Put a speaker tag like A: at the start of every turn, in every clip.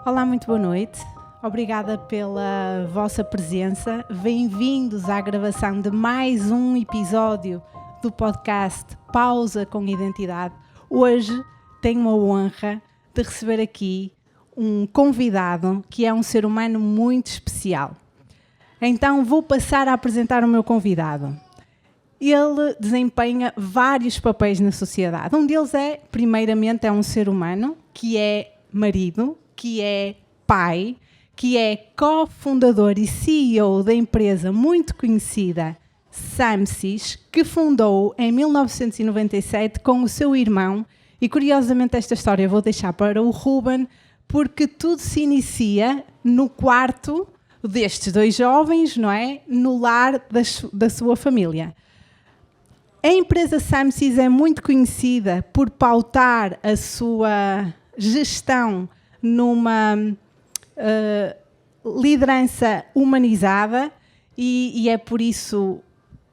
A: Olá, muito boa noite. Obrigada pela vossa presença. Bem-vindos à gravação de mais um episódio do podcast Pausa com Identidade. Hoje tenho a honra de receber aqui um convidado que é um ser humano muito especial. Então vou passar a apresentar o meu convidado. Ele desempenha vários papéis na sociedade. Um deles primeiramente, é um ser humano que é marido, que é pai, que é cofundador e CEO da empresa muito conhecida Samsys, que fundou em 1997 com o seu irmão. E curiosamente esta história eu vou deixar para o Ruben, porque tudo se inicia no quarto destes dois jovens, não é? No lar da sua família. A empresa Samsys é muito conhecida por pautar a sua gestão numa liderança humanizada e é por isso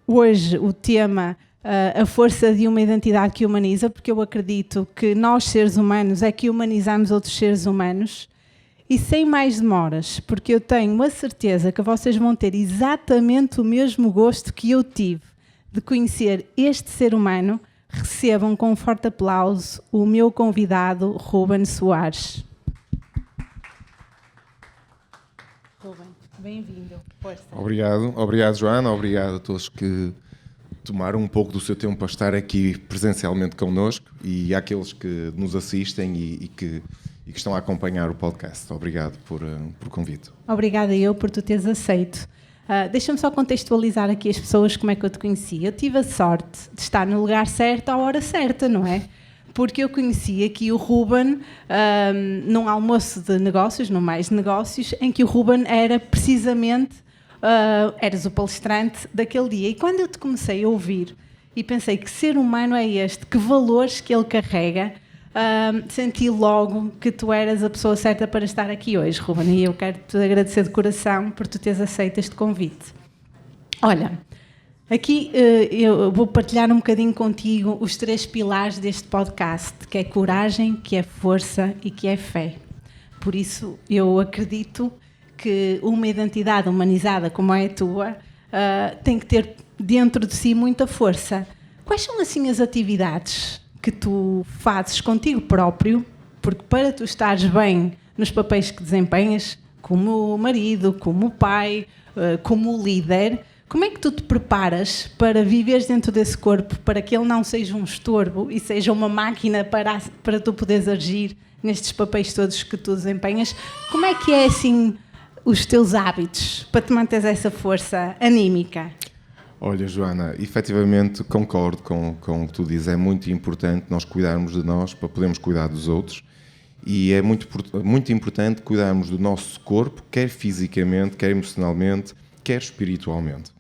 A: hoje o tema a força de uma identidade que humaniza, porque eu acredito que nós, seres humanos, é que humanizamos outros seres humanos. E sem mais demoras, porque eu tenho a certeza que vocês vão ter exatamente o mesmo gosto que eu tive de conhecer este ser humano, recebam com um forte aplauso o meu convidado, Ruben Soares. Ruben, bem-vindo. Força.
B: Obrigado, Joana. Obrigado a todos que tomaram um pouco do seu tempo para estar aqui presencialmente connosco e àqueles que nos assistem e que estão a acompanhar o podcast. Obrigado por convite.
A: Obrigada eu por tu teres aceito. Deixa-me só contextualizar aqui as pessoas como é que eu te conheci. Eu tive a sorte de estar no lugar certo à hora certa, não é? Porque eu conheci aqui o Ruben num almoço de negócios, no Mais Negócios, em que o Ruben era precisamente, eras o palestrante daquele dia. E quando eu te comecei a ouvir e pensei que ser humano é este, que valores que ele carrega, senti logo que tu eras a pessoa certa para estar aqui hoje, Ruben, e eu quero-te agradecer de coração por tu teres aceito este convite. Olha, aqui eu vou partilhar um bocadinho contigo os 3 pilares deste podcast, que é coragem, que é força e que é fé. Por isso eu acredito que uma identidade humanizada como é a tua tem que ter dentro de si muita força. Quais são assim as atividades que tu fazes contigo próprio, porque para tu estares bem nos papéis que desempenhas, como marido, como pai, como líder, como é que tu te preparas para viveres dentro desse corpo, para que ele não seja um estorbo e seja uma máquina para tu poderes agir nestes papéis todos que tu desempenhas? Como é que é assim os teus hábitos para te manteres essa força anímica?
B: Olha, Joana, efetivamente concordo com o que tu dizes. É muito importante nós cuidarmos de nós para podermos cuidar dos outros e é muito importante cuidarmos do nosso corpo, quer fisicamente, quer emocionalmente, quer espiritualmente.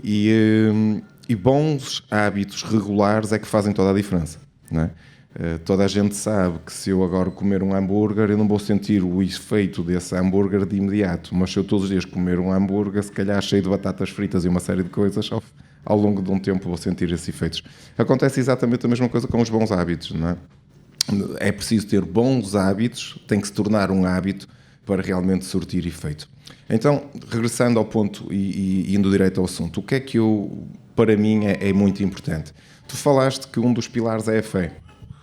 B: E bons hábitos regulares é que fazem toda a diferença, não é? Toda a gente sabe que se eu agora comer um hambúrguer, eu não vou sentir o efeito desse hambúrguer de imediato, mas se eu todos os dias comer um hambúrguer, se calhar cheio de batatas fritas e uma série de coisas, ao longo de um tempo vou sentir esses efeitos. Acontece exatamente a mesma coisa com os bons hábitos, não é? É preciso ter bons hábitos, tem que se tornar um hábito para realmente surtir efeito. Então, regressando ao ponto e indo direto ao assunto, o que é que para mim é muito importante? Tu falaste que um dos pilares é a fé.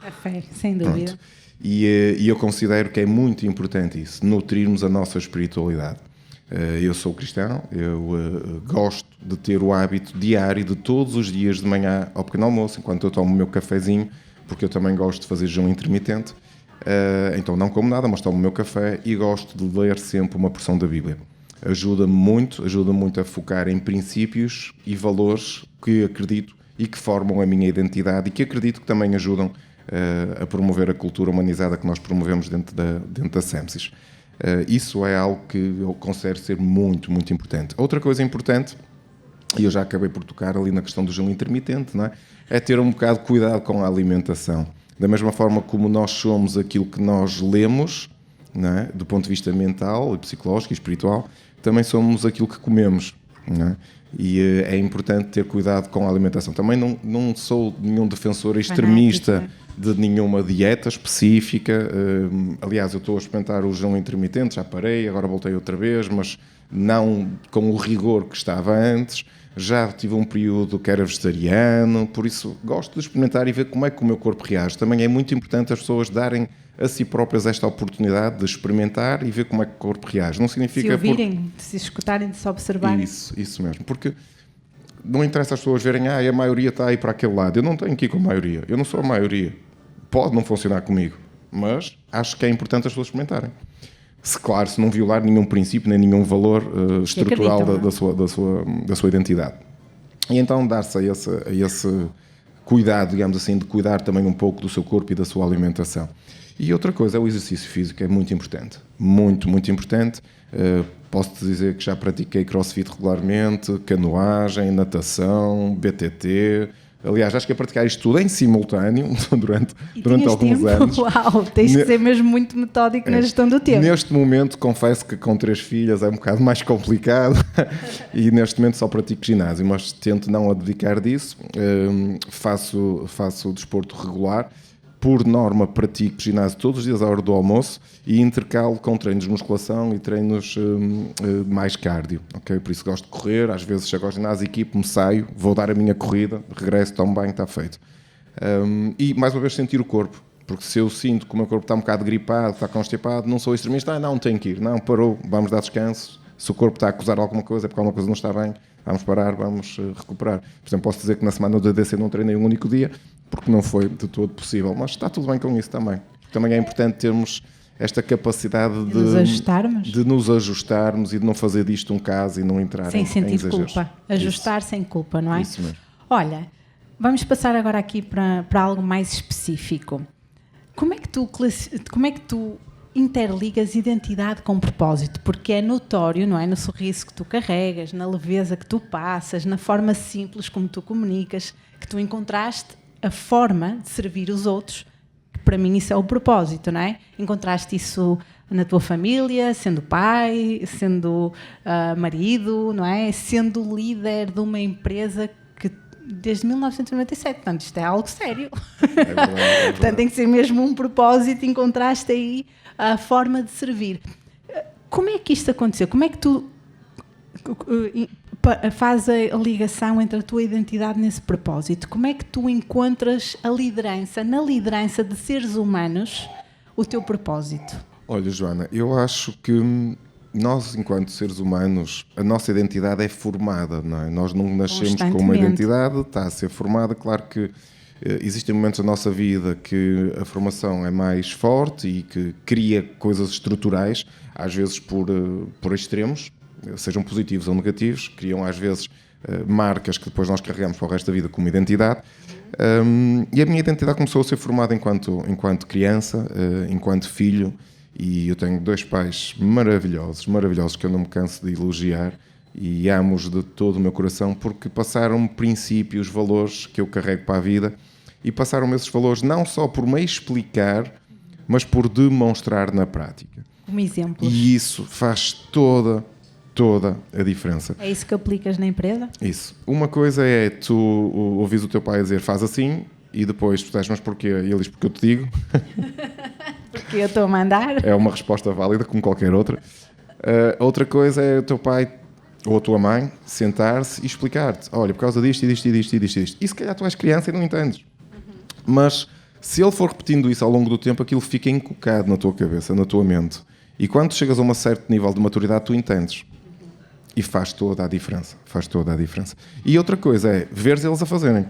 A: A fé, sem dúvida.
B: E eu considero que é muito importante isso, nutrirmos a nossa espiritualidade. Eu sou cristão, eu gosto de ter o hábito diário de todos os dias de manhã ao pequeno almoço, enquanto eu tomo o meu cafezinho, porque eu também gosto de fazer jejum intermitente, então não como nada, mas tomo o meu café e gosto de ler sempre uma porção da Bíblia. Ajuda-me muito a focar em princípios e valores que acredito e que formam a minha identidade e que acredito que também ajudam a promover a cultura humanizada que nós promovemos dentro da Samsys. Isso é algo que eu considero ser muito, muito importante. Outra coisa importante, e eu já acabei por tocar ali na questão do jejum intermitente, não é? É ter um bocado de cuidado com a alimentação. Da mesma forma como nós somos aquilo que nós lemos, não é? Do ponto de vista mental, psicológico e espiritual, também somos aquilo que comemos. não é? E é importante ter cuidado com a alimentação. Também não sou nenhum defensor extremista de nenhuma dieta específica. Aliás, eu estou a experimentar o jejum intermitente, já parei, agora voltei outra vez, mas não com o rigor que estava antes. Já tive um período que era vegetariano, por isso gosto de experimentar e ver como é que o meu corpo reage. Também é muito importante as pessoas darem a si próprias esta oportunidade de experimentar e ver como é que o corpo reage. Não significa...
A: Se ouvirem, de se escutarem, de se observarem.
B: Isso mesmo. Porque não interessa as pessoas verem, a maioria está aí para aquele lado. Eu não tenho que ir com a maioria. Eu não sou a maioria. Pode não funcionar comigo, mas acho que é importante as pessoas experimentarem. Claro, se não violar nenhum princípio, nem nenhum valor estrutural da sua identidade. E então dar-se a esse cuidado, digamos assim, de cuidar também um pouco do seu corpo e da sua alimentação. E outra coisa é o exercício físico, é muito importante. Muito, muito importante. Posso-te dizer que já pratiquei crossfit regularmente, canoagem, natação, BTT. Aliás, acho que a praticar isto tudo em simultâneo durante alguns anos.
A: Uau, tens de ser mesmo muito metódico na gestão do tempo.
B: Neste momento, confesso que com 3 filhas é um bocado mais complicado e neste momento só pratico ginásio, mas tento não abdicar disso. Faço desporto regular. Por norma, pratico ginásio todos os dias à hora do almoço e intercalo com treinos de musculação e treinos mais cardio. Okay? Por isso gosto de correr, às vezes chego ao ginásio, equipo-me, saio, vou dar a minha corrida, regresso, tomo banho, está feito. E mais uma vez sentir o corpo, porque se eu sinto que o meu corpo está um bocado gripado, está constipado, não sou extremista, não tenho que ir, não, parou, vamos dar descanso. Se o corpo está a acusar alguma coisa, é porque alguma coisa não está bem, vamos parar, vamos recuperar. Por exemplo, posso dizer que na semana do DDC não treinei um único dia, porque não foi de todo possível, mas está tudo bem com isso também. Também é importante termos esta capacidade de nos ajustarmos e de não fazer disto um caso e não entrar
A: sem
B: em
A: sentir
B: exageros.
A: Culpa. Ajustar isso. Sem culpa, não é?
B: Isso mesmo.
A: Olha, vamos passar agora aqui para algo mais específico. Como é que tu interligas identidade com propósito? Porque é notório, não é? No sorriso que tu carregas, na leveza que tu passas, na forma simples como tu comunicas, que tu encontraste a forma de servir os outros, que para mim isso é o propósito, não é? Encontraste isso na tua família, sendo pai, sendo marido, não é? Sendo líder de uma empresa que desde 1997, portanto isto é algo sério. É verdade. Portanto tem que ser mesmo um propósito, encontraste aí a forma de servir. Como é que isto aconteceu? Como é que tu faz a ligação entre a tua identidade nesse propósito? Como é que tu encontras a liderança, na liderança de seres humanos, o teu propósito?
B: Olha, Joana, eu acho que nós, enquanto seres humanos, a nossa identidade é formada, não é? Nós não nascemos com uma identidade, está a ser formada. Claro que existem momentos da nossa vida que a formação é mais forte e que cria coisas estruturais, às vezes por extremos, sejam positivos ou negativos, criam às vezes marcas que depois nós carregamos para o resto da vida como identidade. E a minha identidade começou a ser formada enquanto criança, enquanto filho, e eu tenho 2 pais maravilhosos, que eu não me canso de elogiar e amo-os de todo o meu coração, porque passaram-me princípios, valores que eu carrego para a vida, e passaram-me esses valores não só por me explicar, mas por demonstrar na prática.
A: Como exemplos.
B: E isso faz toda a diferença.
A: É isso que aplicas na empresa?
B: Isso. Uma coisa é tu ouvires o teu pai dizer faz assim, e depois tu dizes, mas porquê? E ele diz, porque eu te digo.
A: Porque eu estou a mandar.
B: É uma resposta válida, como qualquer outra. Outra coisa é o teu pai ou a tua mãe sentar-se e explicar-te, olha, por causa disto e disto e disto e disto e disto. E se calhar tu és criança e não entendes. Mas se ele for repetindo isso ao longo do tempo, aquilo fica encucado na tua cabeça, na tua mente. E quando chegas a um certo nível de maturidade, tu entendes. E faz toda a diferença. E outra coisa é veres eles a fazerem.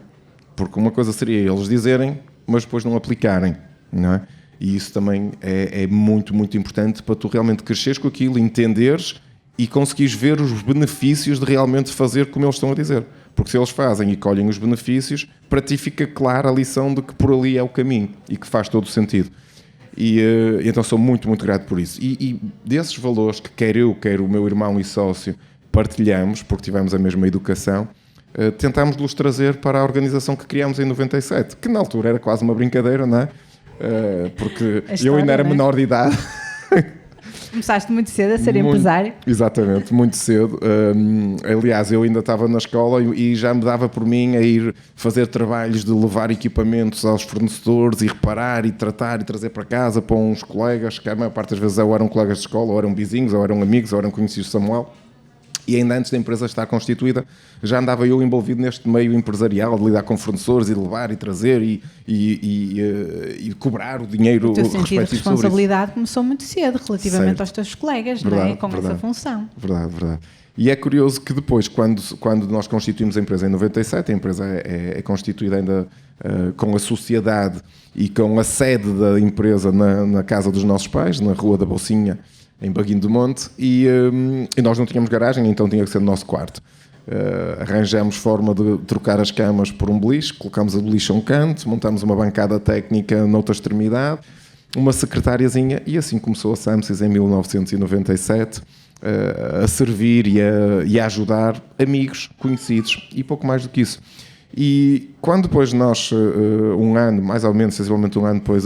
B: Porque uma coisa seria eles dizerem, mas depois não aplicarem, não é? E isso também é muito, muito importante para tu realmente cresceres com aquilo, entenderes e conseguires ver os benefícios de realmente fazer como eles estão a dizer. Porque se eles fazem e colhem os benefícios, para ti fica clara a lição de que por ali é o caminho e que faz todo o sentido. E então sou muito, muito grato por isso. E desses valores que quer eu, quer o meu irmão e sócio partilhamos, porque tivemos a mesma educação, tentámos los trazer para a organização que criámos em 97, que na altura era quase uma brincadeira, não é? Porque eu ainda era menor de idade.
A: Começaste muito cedo a ser empresário?
B: Exatamente, muito cedo. Aliás, eu ainda estava na escola e já me dava por mim a ir fazer trabalhos de levar equipamentos aos fornecedores e reparar e tratar e trazer para casa para uns colegas, que a maior parte das vezes ou eram colegas de escola, ou eram vizinhos, ou eram amigos, ou eram conhecidos de Samuel. E ainda antes da empresa estar constituída, já andava eu envolvido neste meio empresarial, de lidar com fornecedores e de levar e trazer e cobrar o dinheiro
A: respectivo. O teu sentido de responsabilidade começou muito cedo, relativamente aos teus colegas,
B: verdade,
A: não é? Com
B: verdade,
A: essa função.
B: Verdade. E é curioso que depois, quando nós constituímos a empresa em 97, a empresa é constituída ainda com a sociedade e com a sede da empresa na casa dos nossos pais, na Rua da Bolsinha, em Baguinho do Monte, e nós não tínhamos garagem, então tinha que ser no nosso quarto. Arranjamos forma de trocar as camas por um beliche, colocámos a beliche a um canto, montámos uma bancada técnica noutra extremidade, uma secretariazinha, e assim começou a Samsys em 1997, a servir e a ajudar amigos, conhecidos, e pouco mais do que isso. E quando depois nós, um ano, mais ou menos, sensivelmente um ano depois,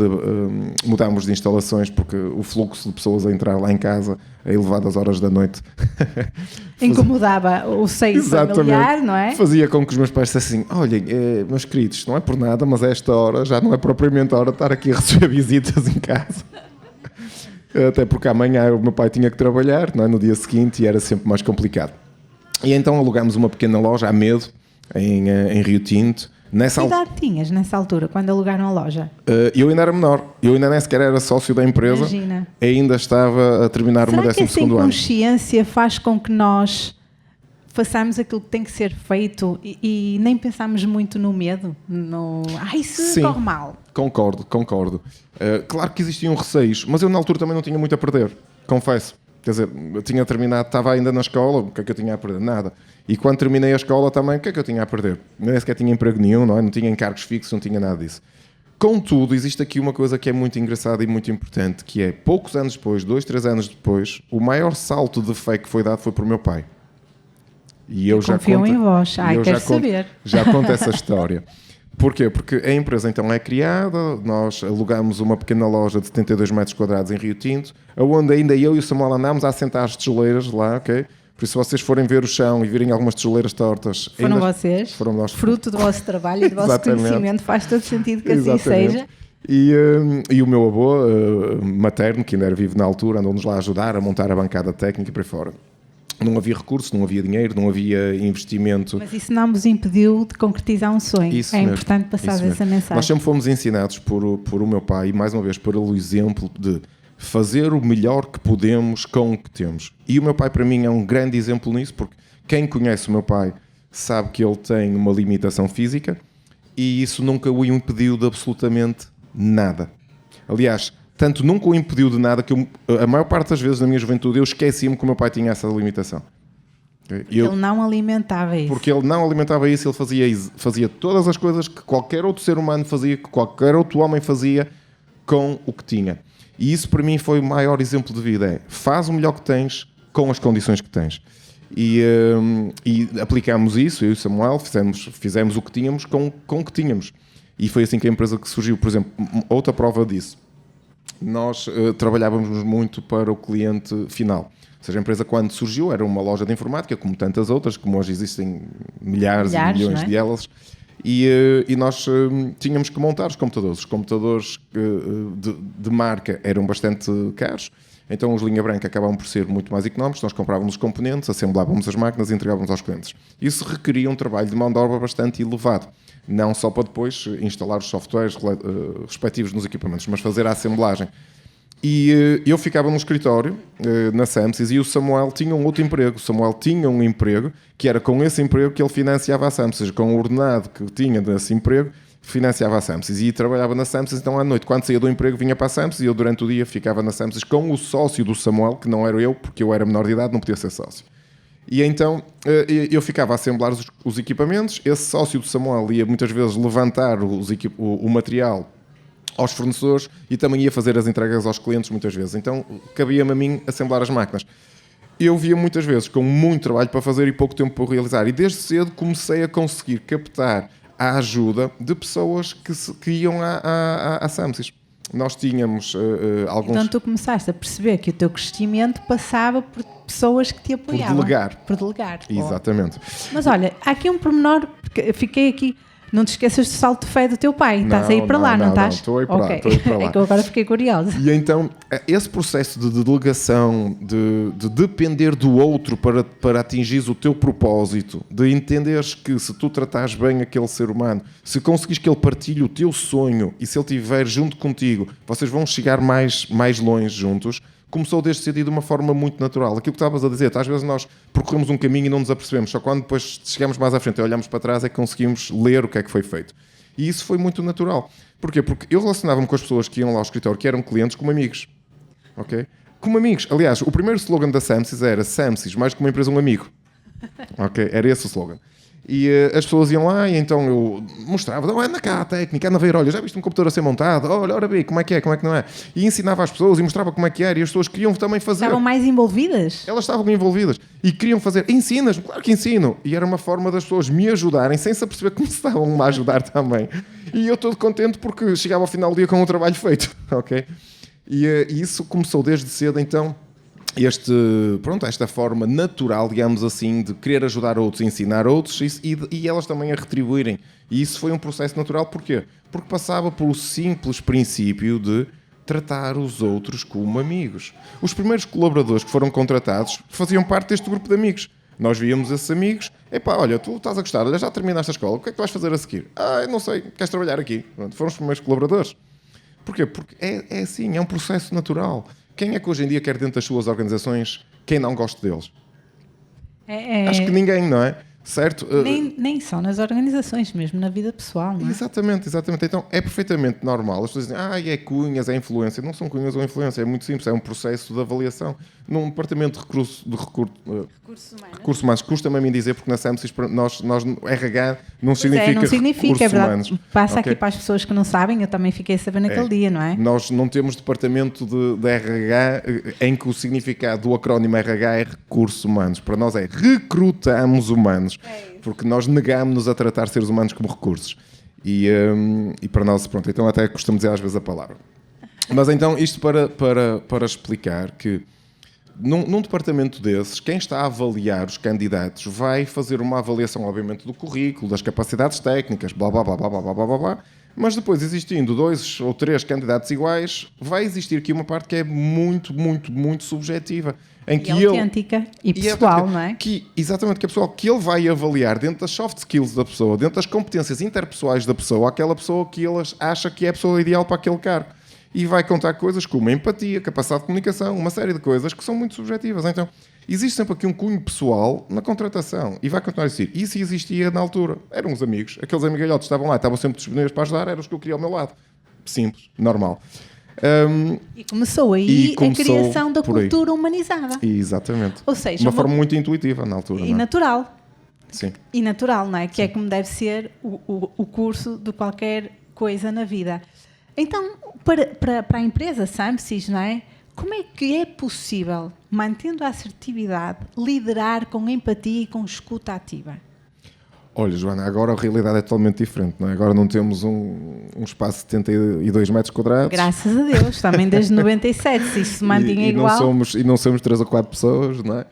B: mudámos de instalações, porque o fluxo de pessoas a entrar lá em casa a elevadas horas da noite
A: incomodava o seio familiar, não é?
B: Fazia com que os meus pais dissessem assim: olhem, meus queridos, não é por nada, mas a esta hora já não é propriamente a hora de estar aqui a receber visitas em casa. Até porque amanhã o meu pai tinha que trabalhar, não é? No dia seguinte, e era sempre mais complicado. E então alugámos uma pequena loja, à Medo, em Rio Tinto.
A: Que idade tinhas nessa altura, quando alugaram a loja?
B: Eu ainda era menor, eu ainda nem sequer era sócio da empresa.
A: Imagina.
B: Ainda estava a terminar o meu 12º ano.
A: Será que essa inconsciência faz com que nós façamos aquilo que tem que ser feito e nem pensamos muito no medo? Isso corre mal.
B: Concordo. Claro que existiam receios, mas eu na altura também não tinha muito a perder, confesso. Quer dizer, eu tinha terminado, estava ainda na escola, o que é que eu tinha a perder? Nada. E quando terminei a escola também, o que é que eu tinha a perder? Nem sequer tinha emprego nenhum, não é? Não tinha encargos fixos, não tinha nada disso. Contudo, existe aqui uma coisa que é muito engraçada e muito importante, que é, poucos anos depois, 2, 3 anos depois, o maior salto de fé que foi dado foi por meu pai. E eu já
A: confio em vós. Quero saber.
B: Já conto essa história. Porquê? Porque a empresa então é criada, nós alugamos uma pequena loja de 72 metros quadrados em Rio Tinto, onde ainda eu e o Samuel andámos a assentar as tijoleiras lá, ok? Por isso, se vocês forem ver o chão e virem algumas tijoleiras tortas...
A: Foram vocês, fruto do vosso trabalho e do vosso conhecimento, faz todo sentido que assim seja.
B: E o meu avô materno, que ainda era vivo na altura, andou-nos lá a ajudar a montar a bancada técnica e por aí fora. Não havia recursos, não havia dinheiro, não havia investimento.
A: Mas isso não nos impediu de concretizar um sonho.
B: Isso
A: é
B: mesmo,
A: importante passar essa mensagem.
B: Nós sempre fomos ensinados por o meu pai, e mais uma vez por ele, o exemplo de fazer o melhor que podemos com o que temos. E o meu pai, para mim, é um grande exemplo nisso, porque quem conhece o meu pai sabe que ele tem uma limitação física e isso nunca o impediu de absolutamente nada. Aliás, tanto nunca o impediu de nada que a maior parte das vezes na minha juventude eu esqueci-me que o meu pai tinha essa limitação.
A: Ele não alimentava isso.
B: Porque ele não alimentava isso, ele fazia todas as coisas que qualquer outro ser humano fazia, que qualquer outro homem fazia com o que tinha. E isso para mim foi o maior exemplo de vida, faz o melhor que tens com as condições que tens. E aplicámos isso, eu e o Samuel fizemos o que tínhamos com o que tínhamos. E foi assim que a empresa que surgiu. Por exemplo, outra prova disso, nós trabalhávamos muito para o cliente final. Ou seja, a empresa quando surgiu era uma loja de informática, como tantas outras, como hoje existem milhares e milhões de elas, e nós tínhamos que montar os computadores. Os computadores de marca eram bastante caros, então os linha branca acabavam por ser muito mais económicos, nós comprávamos os componentes, assemblávamos as máquinas e entregávamos aos clientes. Isso requeria um trabalho de mão de obra bastante elevado. Não só para depois instalar os softwares respectivos nos equipamentos, mas fazer a assemblagem. E eu ficava no escritório, na Samsys, e o Samuel tinha um outro emprego. O Samuel tinha um emprego, que era com esse emprego que ele financiava a Samsys, ou seja, com o ordenado que tinha desse emprego, financiava a Samsys. E trabalhava na Samsys, então à noite, quando saía do emprego, vinha para a Samsys, e eu durante o dia ficava na Samsys com o sócio do Samuel, que não era eu, porque eu era menor de idade, não podia ser sócio. E então eu ficava a assemblar os equipamentos, esse sócio do Samuel ia muitas vezes levantar o material aos fornecedores e também ia fazer as entregas aos clientes muitas vezes. Então cabia-me a mim assemblar as máquinas. Eu via muitas vezes com muito trabalho para fazer e pouco tempo para realizar. E desde cedo comecei a conseguir captar a ajuda de pessoas que iam à Samsys. nós tínhamos alguns...
A: Então tu começaste a perceber que o teu crescimento passava por pessoas que te apoiavam. Por delegar.
B: Exatamente.
A: Mas olha, há aqui um pormenor, porque eu fiquei aqui... Não te esqueças do salto de fé do teu pai. Estás a ir para lá, não estás?
B: Não, estou a ir para lá.
A: É que eu agora fiquei curiosa.
B: E então, esse processo de delegação, de depender do outro para atingires o teu propósito, de entenderes que se tu tratares bem aquele ser humano, se conseguires que ele partilhe o teu sonho e se ele estiver junto contigo, vocês vão chegar mais longe juntos, começou desde cedo e de uma forma muito natural. Aquilo que estavas a dizer, às vezes nós percorremos um caminho e não nos apercebemos, só quando depois chegamos mais à frente e olhamos para trás é que conseguimos ler o que é que foi feito. E isso foi muito natural. Porquê? Porque eu relacionava-me com as pessoas que iam lá ao escritório, que eram clientes, como amigos. Ok? Como amigos. Aliás, o primeiro slogan da Samsys era Samsys, mais que uma empresa, um amigo. Ok? Era esse o slogan. E as pessoas iam lá e então eu mostrava, anda cá a técnica, anda a ver, olha, já viste um computador a ser montado? Olha, ora bem, como é que não é? E ensinava às pessoas e mostrava como é que era e as pessoas queriam também fazer.
A: Estavam mais envolvidas?
B: Elas estavam envolvidas e queriam fazer. Ensinas? Claro que ensino. E era uma forma das pessoas me ajudarem sem se aperceber que me estavam a ajudar também. E eu todo contente porque chegava ao final do dia com o trabalho feito, ok? E isso começou desde cedo, então... esta forma natural, digamos assim, de querer ajudar outros, ensinar outros e elas também a retribuírem. E isso foi um processo natural. Porquê? Porque passava por o simples princípio de tratar os outros como amigos. Os primeiros colaboradores que foram contratados faziam parte deste grupo de amigos. Nós víamos esses amigos. Epá, olha, tu estás a gostar, olha, já terminaste a escola, o que é que tu vais fazer a seguir? Eu não sei, queres trabalhar aqui? Pronto, foram os primeiros colaboradores. Porquê? Porque é assim, é um processo natural. Quem é que hoje em dia quer dentro das suas organizações quem não gosta deles? Acho que ninguém, não é? Certo?
A: Nem só nas organizações, mesmo na vida pessoal, não é?
B: Exatamente. Então é perfeitamente normal. As pessoas dizem, é cunhas, é influência. Não são cunhas ou influência, é muito simples, é um processo de avaliação. Num departamento de recursos humanos, custa-me a mim dizer, porque na Samsys nós RH não significa recursos
A: é verdade.
B: humanos.
A: Passa aqui para as pessoas que não sabem, eu também fiquei a saber naquele dia, não é?
B: Nós não temos departamento de RH em que o significado do acrónimo RH é recursos humanos. Para nós é recrutamos humanos. Porque nós negámos-nos a tratar seres humanos como recursos. E para nós, pronto, então até costumo dizer às vezes a palavra. Mas então, isto para explicar que num departamento desses, quem está a avaliar os candidatos vai fazer uma avaliação, obviamente, do currículo, das capacidades técnicas, blá, blá, blá, blá, blá, blá, blá, blá. Mas depois, existindo 2 ou 3 candidatos iguais, vai existir aqui uma parte que é muito, muito, muito subjetiva. Em que
A: autêntica e pessoal, não é?
B: Exatamente, que é pessoal que ele vai avaliar dentro das soft skills da pessoa, dentro das competências interpessoais da pessoa, aquela pessoa que ele acha que é a pessoa ideal para aquele cargo. E vai contar coisas como empatia, capacidade de comunicação, uma série de coisas que são muito subjetivas. Então, existe sempre aqui um cunho pessoal na contratação. E vai continuar a existir. Isso existia na altura. Eram os amigos. Aqueles amigalhotes estavam lá, estavam sempre disponíveis para ajudar, eram os que eu queria ao meu lado. Simples, normal.
A: E começou aí a criação da cultura humanizada.
B: Exatamente.
A: Ou seja,
B: uma forma muito intuitiva na altura.
A: E natural.
B: Sim.
A: E natural, não é? Que é como deve ser o curso de qualquer coisa na vida. Então, para a empresa Samsys, não é? Como é que é possível, mantendo a assertividade, liderar com empatia e com escuta ativa?
B: Olha, Joana, agora a realidade é totalmente diferente, não é? Agora não temos um espaço de 72 metros quadrados.
A: Graças a Deus, também desde 97, se isso se mantinha igual.
B: Não somos 3 ou 4 pessoas, não é?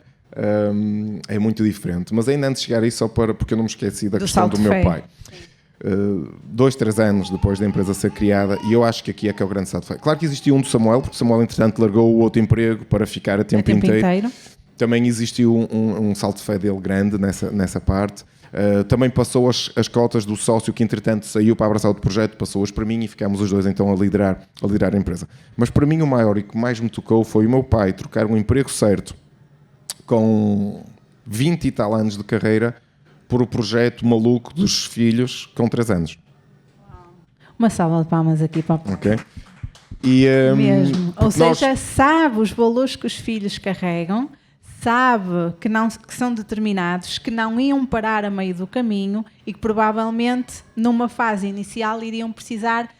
B: É muito diferente. Mas ainda antes de chegar a isso, porque eu não me esqueci da questão do meu pai. 2, 3 anos depois da empresa ser criada, e eu acho que aqui é que é o grande salto de fé. Claro que existia um do Samuel, porque o Samuel, entretanto, largou o outro emprego para ficar a tempo inteiro. Também existiu um salto de fé dele grande nessa parte. Também passou as cotas do sócio que, entretanto, saiu para abraçar outro projeto, passou-as para mim e ficámos os dois, então, a liderar a empresa. Mas para mim o maior e que mais me tocou foi o meu pai trocar um emprego certo com 20 e tal anos de carreira por o projeto maluco dos filhos com 3 anos.
A: Uma salva de palmas aqui para o
B: Ok. E,
A: mesmo. Ou seja, sabe os valores que os filhos carregam, sabe que são determinados, que não iam parar a meio do caminho e que provavelmente numa fase inicial iriam precisar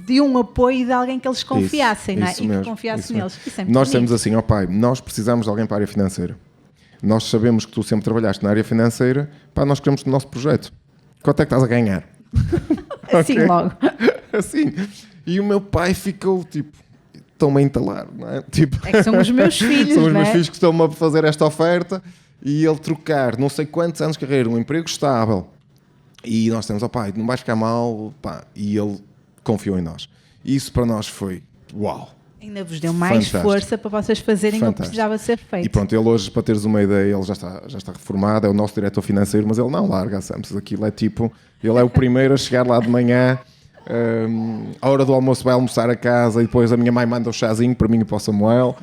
A: de um apoio de alguém que eles confiassem, não é? E que confiasse neles.
B: Nós temos assim, pai, nós precisamos de alguém para a área financeira. Nós sabemos que tu sempre trabalhaste na área financeira, nós queremos o nosso projeto. Quanto é que estás a ganhar?
A: Assim logo.
B: Assim. E o meu pai ficou tipo, estão-me a entalar, não é? Tipo,
A: É que são os meus filhos,
B: são os meus
A: não é?
B: filhos que estão-me a fazer esta oferta e ele trocar não sei quantos anos de carreira, um emprego estável. E nós temos, pai, não vai ficar mal, pá. E ele confiou em nós. E isso para nós foi, uau.
A: Ainda vos deu mais
B: Fantástico.
A: força para vocês fazerem o que
B: Fantástico.
A: precisava ser feito.
B: E pronto, ele hoje, para teres uma ideia, ele já está reformado, é o nosso diretor financeiro, mas ele não larga a Samsung. Aquilo é tipo, ele é o primeiro a chegar lá de manhã, à hora do almoço vai almoçar a casa e depois a minha mãe manda o chazinho para mim e para o Samuel.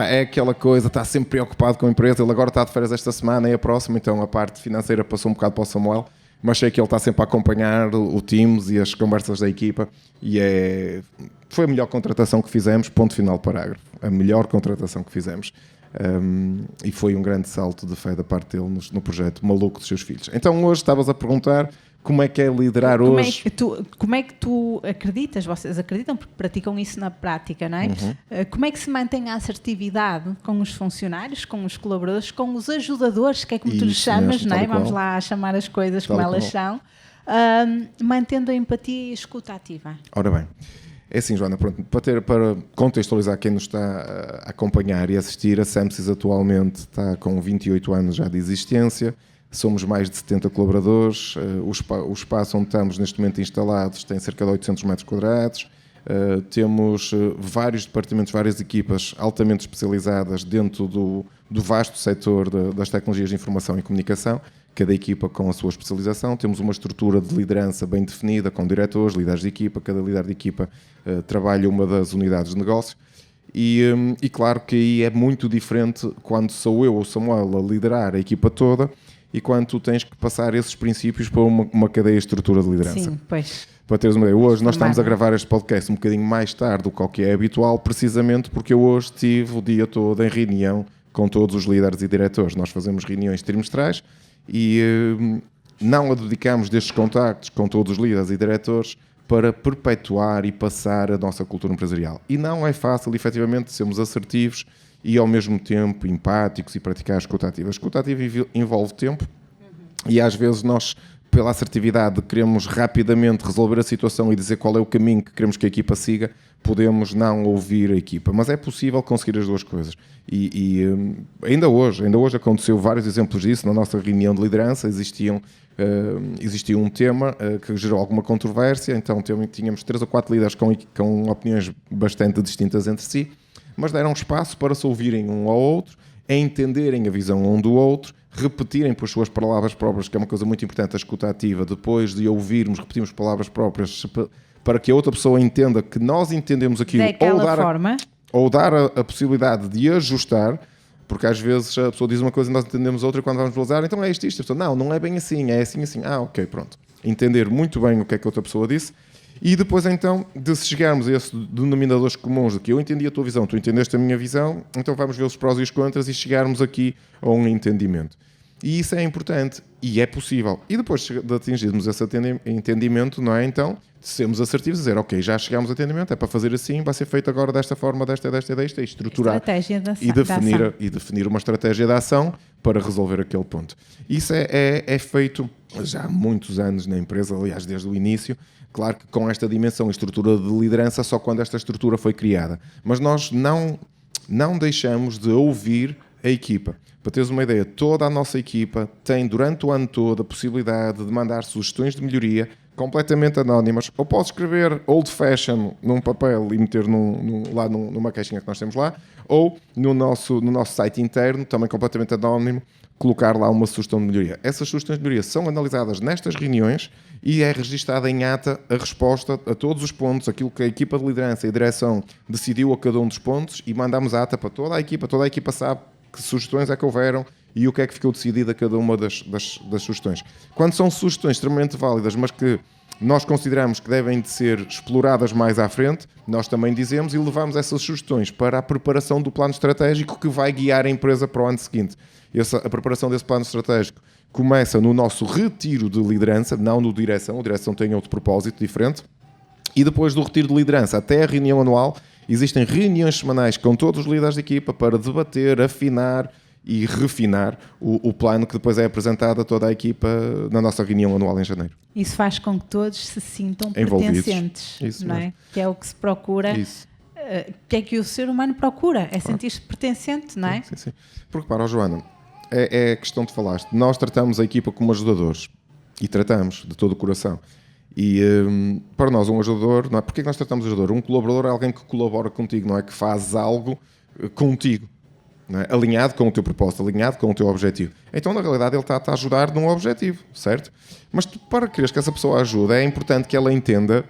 B: É aquela coisa, está sempre preocupado com a empresa. Ele agora está de férias esta semana e a próxima, então a parte financeira passou um bocado para o Samuel. Mas sei que ele está sempre a acompanhar o Teams e as conversas da equipa e foi a melhor contratação que fizemos, ponto final parágrafo, a melhor contratação que fizemos e foi um grande salto de fé da parte dele no projeto maluco dos seus filhos. Então hoje estavas a perguntar como é que é liderar hoje.
A: Como é que tu acreditas, vocês acreditam porque praticam isso na prática, não é? Como é que se mantém a assertividade com os funcionários, com os colaboradores, com os ajudadores, que é como tu lhes chamas,
B: mesmo,
A: não é?
B: tal e qual.
A: Vamos lá chamar as coisas
B: Tal
A: como
B: e
A: elas
B: qual.
A: são, mantendo a empatia e a escuta ativa.
B: Ora bem, é assim, Joana, pronto, para contextualizar quem nos está a acompanhar e assistir, a Samsys atualmente está com 28 anos já de existência, somos mais de 70 colaboradores, o espaço onde estamos neste momento instalados tem cerca de 800 metros quadrados, temos vários departamentos, várias equipas altamente especializadas dentro do vasto setor das tecnologias de informação e comunicação, cada equipa com a sua especialização. Temos uma estrutura de liderança bem definida, com diretores, líderes de equipa, cada líder de equipa trabalha uma das unidades de negócio. E claro que aí é muito diferente quando sou eu ou Samuel a liderar a equipa toda e quando tu tens que passar esses princípios para uma cadeia de estrutura de liderança.
A: Sim, pois.
B: Para teres uma ideia, hoje nós estamos a gravar este podcast um bocadinho mais tarde do que é habitual, precisamente porque eu hoje estive o dia todo em reunião com todos os líderes e diretores. Nós fazemos reuniões trimestrais e não a dedicamos destes contactos com todos os líderes e diretores para perpetuar e passar a nossa cultura empresarial. E não é fácil, efetivamente, sermos assertivos e, ao mesmo tempo, empáticos e praticar a escuta ativa. A escuta ativa envolve tempo e, às vezes, nós, pela assertividade, queremos rapidamente resolver a situação e dizer qual é o caminho que queremos que a equipa siga, podemos não ouvir a equipa. Mas é possível conseguir as duas coisas. E ainda hoje aconteceu vários exemplos disso. Na nossa reunião de liderança existia um tema que gerou alguma controvérsia, então tínhamos 3 ou 4 líderes com opiniões bastante distintas entre si, mas deram espaço para se ouvirem um ao outro, a entenderem a visão um do outro, repetirem por suas palavras próprias, que é uma coisa muito importante, a escuta ativa, depois de ouvirmos, repetimos palavras próprias para que a outra pessoa entenda que nós entendemos aquilo, ou dar a possibilidade de ajustar, porque às vezes a pessoa diz uma coisa e nós entendemos outra e quando vamos usar, então é isto. A pessoa, não é bem assim, é assim, assim. Ok, pronto. Entender muito bem o que é que a outra pessoa disse e depois então de chegarmos a esses denominadores comuns de que eu entendi a tua visão, tu entendeste a minha visão, então vamos ver os prós e os contras e chegarmos aqui a um entendimento. E isso é importante e é possível. E depois de atingirmos esse entendimento, não é? Então, sermos assertivos, dizer, ok, já chegámos a entendimento, é para fazer assim, vai ser feito agora desta forma, desta, e estruturar e definir uma estratégia de ação para resolver aquele ponto. Isso é feito já há muitos anos na empresa, aliás, desde o início. Claro que com esta dimensão e estrutura de liderança, só quando esta estrutura foi criada. Mas nós não deixamos de ouvir a equipa. Para teres uma ideia, toda a nossa equipa tem durante o ano todo a possibilidade de mandar sugestões de melhoria completamente anónimas, ou podes escrever old fashion num papel e meter lá numa caixinha que nós temos lá, ou no nosso site interno, também completamente anónimo, colocar lá uma sugestão de melhoria. Essas sugestões de melhoria são analisadas nestas reuniões e é registada em ata a resposta a todos os pontos, aquilo que a equipa de liderança e a direção decidiu a cada um dos pontos e mandamos a ata para toda a equipa sabe que sugestões é que houveram e o que é que ficou decidido a cada uma das sugestões. Quando são sugestões extremamente válidas, mas que nós consideramos que devem de ser exploradas mais à frente, nós também dizemos e levamos essas sugestões para a preparação do plano estratégico que vai guiar a empresa para o ano seguinte. A preparação desse plano estratégico começa no nosso retiro de liderança, não no direção, a direção tem outro propósito diferente, e depois do retiro de liderança até a reunião anual, existem reuniões semanais com todos os líderes de equipa para debater, afinar e refinar o plano que depois é apresentado a toda a equipa na nossa reunião anual em janeiro.
A: Isso faz com que todos se sintam
B: Envolvidos.
A: pertencentes,
B: Isso
A: não é?
B: mesmo.
A: Que é o que se procura, que é que o ser humano procura, é sentir-se pertencente, não é?
B: Sim, sim. Porque, para, Joana, é a questão que falaste. Nós tratamos a equipa como ajudadores e tratamos de todo o coração. E para nós, um ajudador, não é? Porquê que nós tratamos de ajudador? Um colaborador é alguém que colabora contigo, não é? Que faz algo contigo, não é? Alinhado com o teu propósito, alinhado com o teu objetivo. Então, na realidade, ele está a ajudar num objetivo, certo? Mas para quereres que essa pessoa ajude, é importante que ela entenda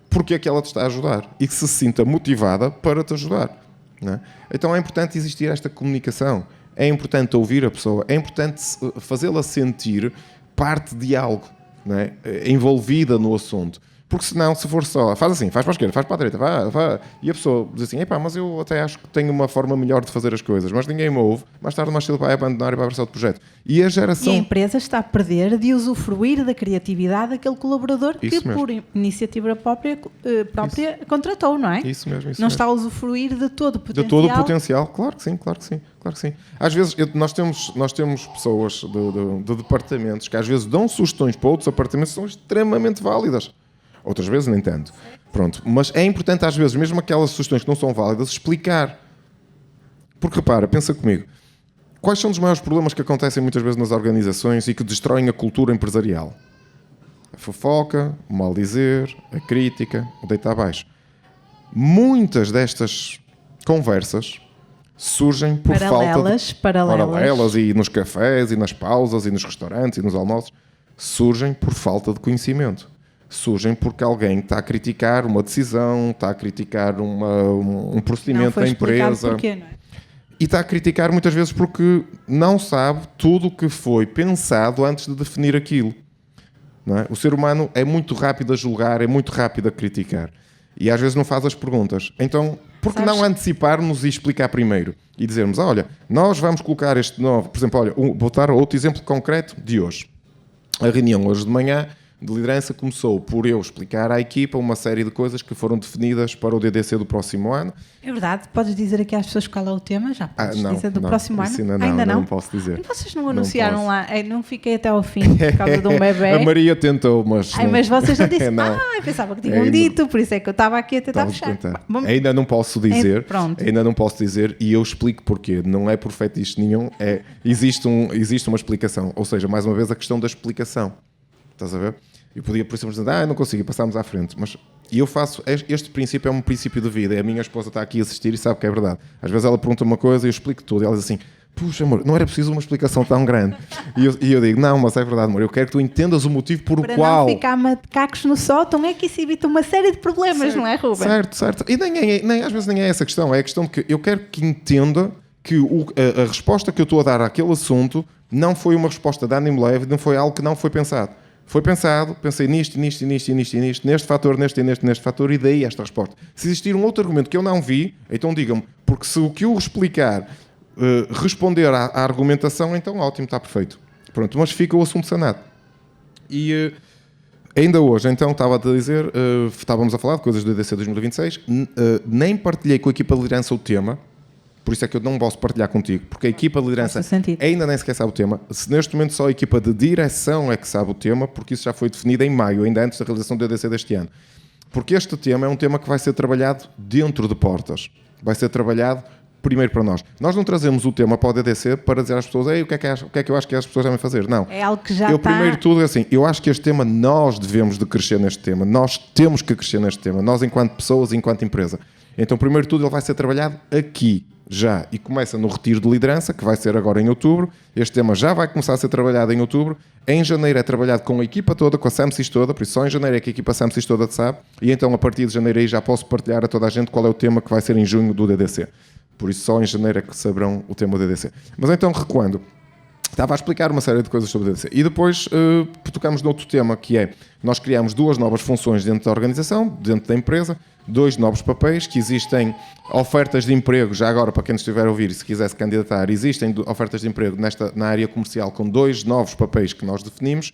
B: porque é que ela te está a ajudar e que se sinta motivada para te ajudar, não é? Então, é importante existir esta comunicação. É importante ouvir a pessoa, é importante fazê-la sentir parte de algo, não é? Envolvida no assunto. Porque senão, se for só, faz assim, faz para a esquerda, faz para a direita, vá, e a pessoa diz assim, epá, mas eu até acho que tenho uma forma melhor de fazer as coisas, mas ninguém me ouve, mais tarde ou mais cedo vai abandonar e vai abraçar o projeto. E a geração...
A: E a empresa está a perder de usufruir da criatividade daquele colaborador
B: Isso
A: que,
B: mesmo.
A: por iniciativa própria contratou, não é?
B: Isso mesmo, isso
A: Não
B: mesmo.
A: está a usufruir de todo o potencial.
B: De todo o potencial, claro que sim, claro que sim, claro que sim. Às vezes nós temos pessoas de departamentos que às vezes dão sugestões para outros departamentos que são extremamente válidas. Outras vezes nem tanto. Pronto. Mas é importante às vezes, mesmo aquelas sugestões que não são válidas, explicar. Porque repara, pensa comigo, quais são os maiores problemas que acontecem muitas vezes nas organizações e que destroem a cultura empresarial? A fofoca, o mal dizer, a crítica, o deitar abaixo. Muitas destas conversas surgem por paralelas e nos cafés e nas pausas e nos restaurantes e nos almoços surgem por falta de conhecimento. Surgem porque alguém está a criticar uma decisão, está a criticar um procedimento da empresa.
A: Porquê, não é?
B: E está a criticar muitas vezes porque não sabe tudo o que foi pensado antes de definir aquilo. Não é? O ser humano é muito rápido a julgar, é muito rápido a criticar. E às vezes não faz as perguntas. Então, por que não anteciparmos e explicar primeiro? E dizermos, olha, nós vamos colocar este novo... Por exemplo, olha, vou dar outro exemplo concreto de hoje. A reunião hoje de manhã de liderança começou por eu explicar à equipa uma série de coisas que foram definidas para o DDC do próximo ano.
A: É verdade, podes dizer aqui às pessoas qual é o tema? Já podes dizer do próximo ano?
B: Ainda não posso dizer.
A: Vocês não anunciaram lá? Não fiquei até ao fim por causa de um bebê.
B: A Maria tentou, mas...
A: mas vocês não disseram. Eu pensava que tinham dito, por isso é que eu estava aqui a tentar fechar.
B: Ainda não posso dizer. Ainda não posso dizer e eu explico porquê. Não é por fetiche nenhum. Existe uma explicação. Ou seja, mais uma vez, a questão da explicação. Estás a ver? Eu podia, por exemplo, dizer, não consegui, passámos à frente. Mas eu faço, este princípio é um princípio de vida. A minha esposa está aqui a assistir e sabe que é verdade. Às vezes ela pergunta uma coisa e eu explico tudo. E ela diz assim, puxa, amor, não era preciso uma explicação tão grande. E eu digo, não, mas é verdade, amor, eu quero que tu entendas o motivo por o qual...
A: Para não ficar macacos no sótão, é que isso evita uma série de problemas, certo, não é, Ruben?
B: Certo. E às vezes nem é essa a questão. É a questão de que eu quero que entenda que a resposta que eu estou a dar àquele assunto não foi uma resposta de ânimo leve, não foi algo que não foi pensado. Foi pensado, pensei nisto, neste fator, neste fator, e daí esta resposta. Se existir um outro argumento que eu não vi, então digam-me, porque se o que eu explicar responder à argumentação, então ótimo, está perfeito. Pronto, mas fica o assunto sanado. E ainda hoje, então, estava a dizer, estávamos a falar de coisas do EDC 2026, nem partilhei com a equipa de liderança o tema. Por isso é que eu não posso partilhar contigo, porque a equipa de liderança ainda nem sequer sabe o tema. Se neste momento só a equipa de direção é que sabe o tema, porque isso já foi definido em maio, ainda antes da realização do EDC deste ano. Porque este tema é um tema que vai ser trabalhado dentro de portas. Vai ser trabalhado primeiro para nós. Nós não trazemos o tema para o DDC para dizer às pessoas, o que é que eu acho que as pessoas devem fazer. Não.
A: É algo que já está...
B: Primeiro de tudo, assim, eu acho que este tema, nós devemos de crescer neste tema. Nós temos que crescer neste tema. Nós, enquanto pessoas, enquanto empresa. Então, primeiro de tudo, ele vai ser trabalhado aqui, já. E começa no retiro de liderança, que vai ser agora em outubro. Este tema já vai começar a ser trabalhado em outubro. Em janeiro é trabalhado com a equipa toda, com a SAMSIS toda, por isso só em janeiro é que a equipa SAMSIS toda sabe. E então, a partir de janeiro aí já posso partilhar a toda a gente qual é o tema que vai ser em junho do DDC. Por isso só em janeiro é que saberão o tema do DDC. Mas então, recuando, estava a explicar uma série de coisas sobre o DDC. E depois tocamos noutro tema, que é, nós criamos 2 novas funções dentro da organização, dentro da empresa, 2 novos papéis, que existem ofertas de emprego, já agora para quem nos estiver a ouvir, se quiser se candidatar, existem ofertas de emprego na área comercial com 2 novos papéis que nós definimos,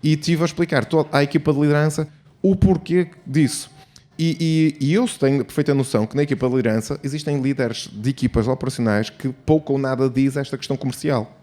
B: e estive a explicar à equipa de liderança o porquê disso. E eu tenho perfeita noção que na equipa de liderança existem líderes de equipas operacionais que pouco ou nada diz esta questão comercial.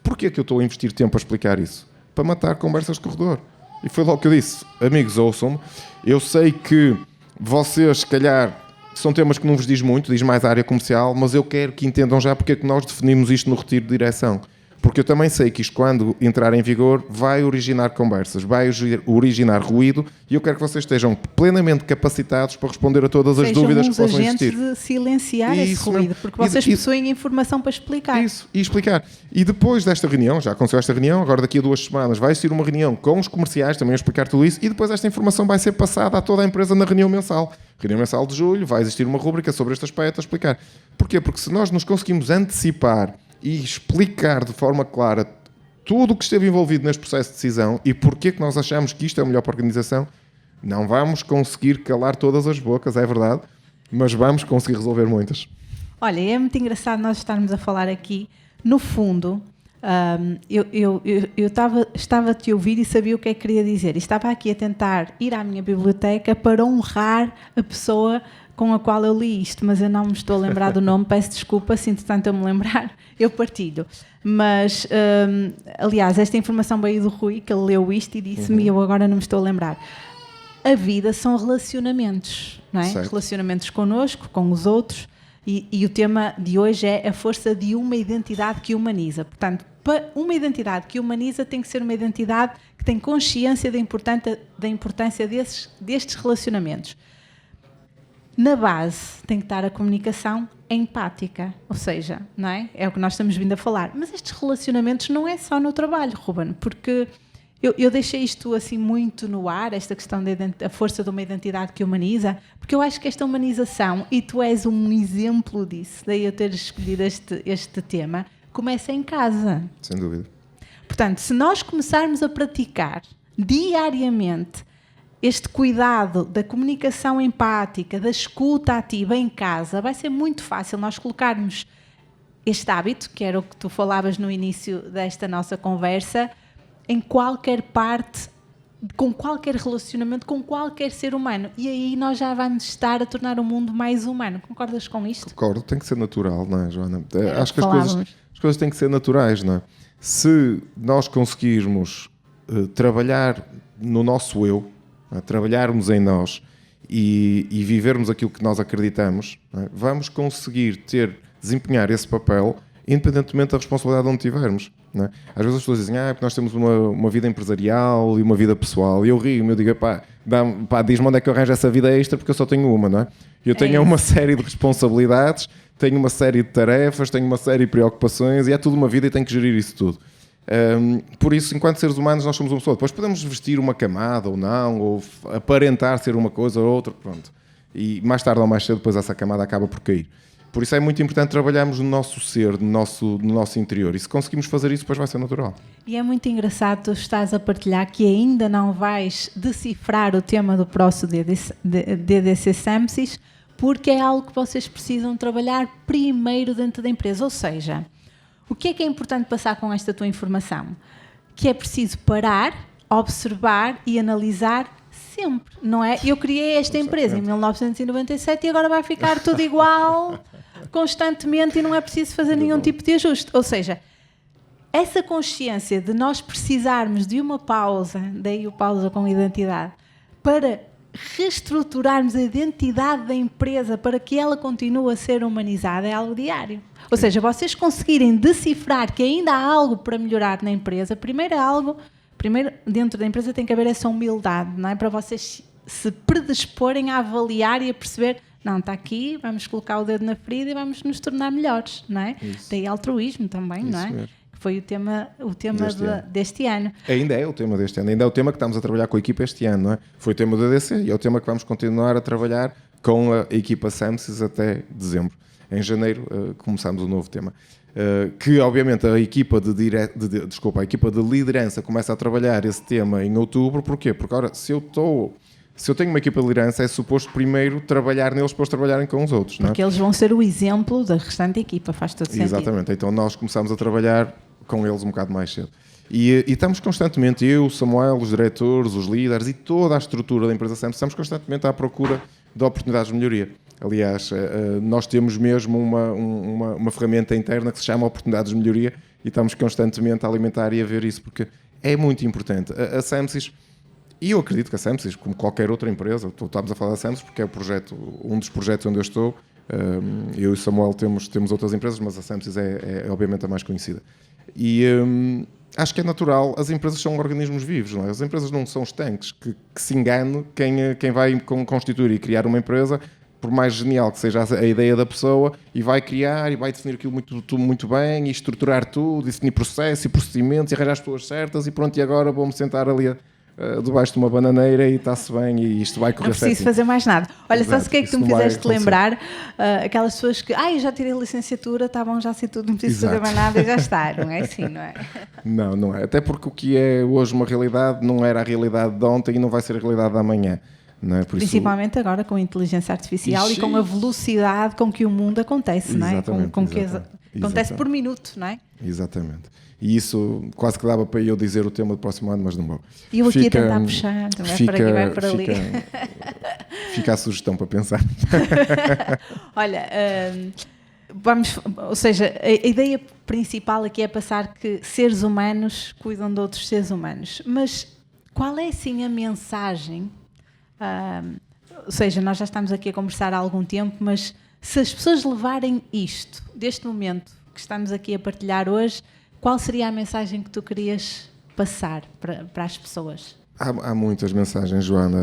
B: Porquê que eu estou a investir tempo a explicar isso? Para matar conversas de corredor. E foi logo que eu disse, amigos, ouçam-me, eu sei que vocês, se calhar, são temas que não vos diz muito, diz mais a área comercial, mas eu quero que entendam já porque é que nós definimos isto no retiro de direção. Porque eu também sei que isto, quando entrar em vigor, vai originar conversas, vai originar ruído, e eu quero que vocês estejam plenamente capacitados para responder a todas as dúvidas que possam existir.
A: Sejam agentes de silenciar esse ruído, porque vocês possuem informação para explicar.
B: Isso, e explicar. E depois desta reunião, já aconteceu esta reunião, agora daqui a 2 semanas vai existir uma reunião com os comerciais, também a explicar tudo isso, e depois esta informação vai ser passada a toda a empresa na reunião mensal. Reunião mensal de julho, vai existir uma rúbrica sobre este aspecto a explicar. Porquê? Porque se nós nos conseguimos antecipar e explicar de forma clara tudo o que esteve envolvido neste processo de decisão e porque é que nós achamos que isto é o melhor para a organização, não vamos conseguir calar todas as bocas, é verdade, mas vamos conseguir resolver muitas.
A: Olha, é muito engraçado nós estarmos a falar aqui. No fundo, eu estava a te ouvir e sabia o que é que queria dizer. E estava aqui a tentar ir à minha biblioteca para honrar a pessoa com a qual eu li isto, mas eu não me estou a lembrar do nome, peço desculpa, se entretanto eu me lembrar, eu partilho. Mas, aliás, esta informação veio do Rui, que ele leu isto e disse-me, e eu agora não me estou a lembrar. A vida são relacionamentos, não é?
B: Certo.
A: Relacionamentos connosco, com os outros, e o tema de hoje é a força de uma identidade que humaniza. Portanto, uma identidade que humaniza tem que ser uma identidade que tem consciência da importância destes relacionamentos. Na base tem que estar a comunicação empática, ou seja, não é? É o que nós estamos vindo a falar. Mas estes relacionamentos não é só no trabalho, Ruben, porque eu deixei isto assim muito no ar, esta questão da força de uma identidade que humaniza, porque eu acho que esta humanização, e tu és um exemplo disso, daí eu ter escolhido este tema, começa em casa.
B: Sem dúvida.
A: Portanto, se nós começarmos a praticar diariamente este cuidado da comunicação empática, da escuta ativa em casa, vai ser muito fácil nós colocarmos este hábito, que era o que tu falavas no início desta nossa conversa, em qualquer parte, com qualquer relacionamento, com qualquer ser humano. E aí nós já vamos estar a tornar o mundo mais humano. Concordas com isto?
B: Concordo, tem que ser natural, não é, Joana? Acho que as coisas têm que ser naturais, não é? Se nós conseguirmos trabalhar no nosso eu, trabalharmos em nós e vivermos aquilo que nós acreditamos, vamos conseguir desempenhar esse papel independentemente da responsabilidade onde tivermos. Não é? Às vezes as pessoas dizem porque nós temos uma vida empresarial e uma vida pessoal, e eu rio-me, eu digo, diz-me onde é que eu arranjo essa vida extra, porque eu só tenho uma, não é? Eu tenho uma série de responsabilidades, tenho uma série de tarefas, tenho uma série de preocupações, e é tudo uma vida e tenho que gerir isso tudo. Por isso, enquanto seres humanos, nós somos uma pessoa. Depois podemos vestir uma camada ou não, ou aparentar ser uma coisa ou outra, pronto. E mais tarde ou mais cedo, depois essa camada acaba por cair. Por isso é muito importante trabalharmos no nosso ser, no nosso interior. E se conseguimos fazer isso, depois vai ser natural. E
A: é muito engraçado tu estás a partilhar que ainda não vais decifrar o tema do próximo DDC SAMSIS, porque é algo que vocês precisam trabalhar primeiro dentro da empresa. Ou seja, o que é importante passar com esta tua informação? Que é preciso parar, observar e analisar sempre, não é? Eu criei esta empresa em 1997 e agora vai ficar tudo igual constantemente e não é preciso fazer nenhum tipo de ajuste. Ou seja, essa consciência de nós precisarmos de uma pausa, daí o pausa com identidade, para reestruturarmos a identidade da empresa para que ela continue a ser humanizada é algo diário. Ou seja, vocês conseguirem decifrar que ainda há algo para melhorar na empresa, primeiro dentro da empresa tem que haver essa humildade, não é? Para vocês se predisporem a avaliar e a perceber, não, está aqui, vamos colocar o dedo na ferida e vamos nos tornar melhores, não é? Isso. Daí altruísmo também, isso, não é? Mesmo. Que foi o tema deste ano.
B: Ainda é o tema deste ano, ainda é o tema que estamos a trabalhar com a equipa este ano, não é? Foi o tema do ADC e é o tema que vamos continuar a trabalhar com a equipa SAMSIS até dezembro. Em janeiro começamos um novo tema. Que obviamente a equipa de liderança começa a trabalhar esse tema em outubro. Porquê? Porque ora, se eu tenho uma equipa de liderança, é suposto primeiro trabalhar neles para eles trabalharem com os outros.
A: Porque eles vão ser o exemplo da restante equipa, faz todo sentido.
B: Exatamente, então nós começamos a trabalhar com eles um bocado mais cedo. E estamos constantemente, eu, o Samuel, os diretores, os líderes e toda a estrutura da empresa SAMS, estamos constantemente à procura de oportunidades de melhoria. Aliás, nós temos mesmo uma ferramenta interna que se chama Oportunidades de Melhoria e estamos constantemente a alimentar e a ver isso, porque é muito importante. A SAMSIS, e eu acredito que a SAMSIS, como qualquer outra empresa, estamos a falar da SAMSIS porque é um dos projetos onde eu estou, eu e o Samuel temos outras empresas, mas a SAMSIS é obviamente a mais conhecida. E acho que é natural, as empresas são organismos vivos, não é? As empresas não são estanques, que se engane quem vai constituir e criar uma empresa, por mais genial que seja a ideia da pessoa, e vai criar e vai definir aquilo muito bem, e estruturar tudo, e definir processos e procedimentos, e arranjar as pessoas certas, e pronto, e agora vou-me sentar ali debaixo de uma bananeira e está-se bem, e isto vai correr certo.
A: Não preciso fazer mais nada. Olha,
B: Exato.
A: só o que é que tu me fizeste lembrar? Aquelas pessoas que, eu já tirei a licenciatura, está bom, já sei tudo, não preciso fazer mais nada e já está. Não é assim, não é?
B: Não é. Até porque o que é hoje uma realidade não era a realidade de ontem e não vai ser a realidade de amanhã. Não é? Por
A: principalmente isso... agora com a inteligência artificial e com a velocidade com que o mundo acontece, não é? Com que acontece por minuto, não é?
B: Exatamente. E isso quase que dava para eu dizer o tema do próximo ano, mas não vou.
A: E eu aqui a tentar puxar, não é? Para aqui, vai para ali.
B: Fica a sugestão para pensar.
A: Olha, ou seja, a ideia principal aqui é passar que seres humanos cuidam de outros seres humanos. Mas qual é, assim, a mensagem? Ou seja, nós já estamos aqui a conversar há algum tempo, mas se as pessoas levarem isto, deste momento que estamos aqui a partilhar hoje, qual seria a mensagem que tu querias passar para as pessoas?
B: Há muitas mensagens, Joana.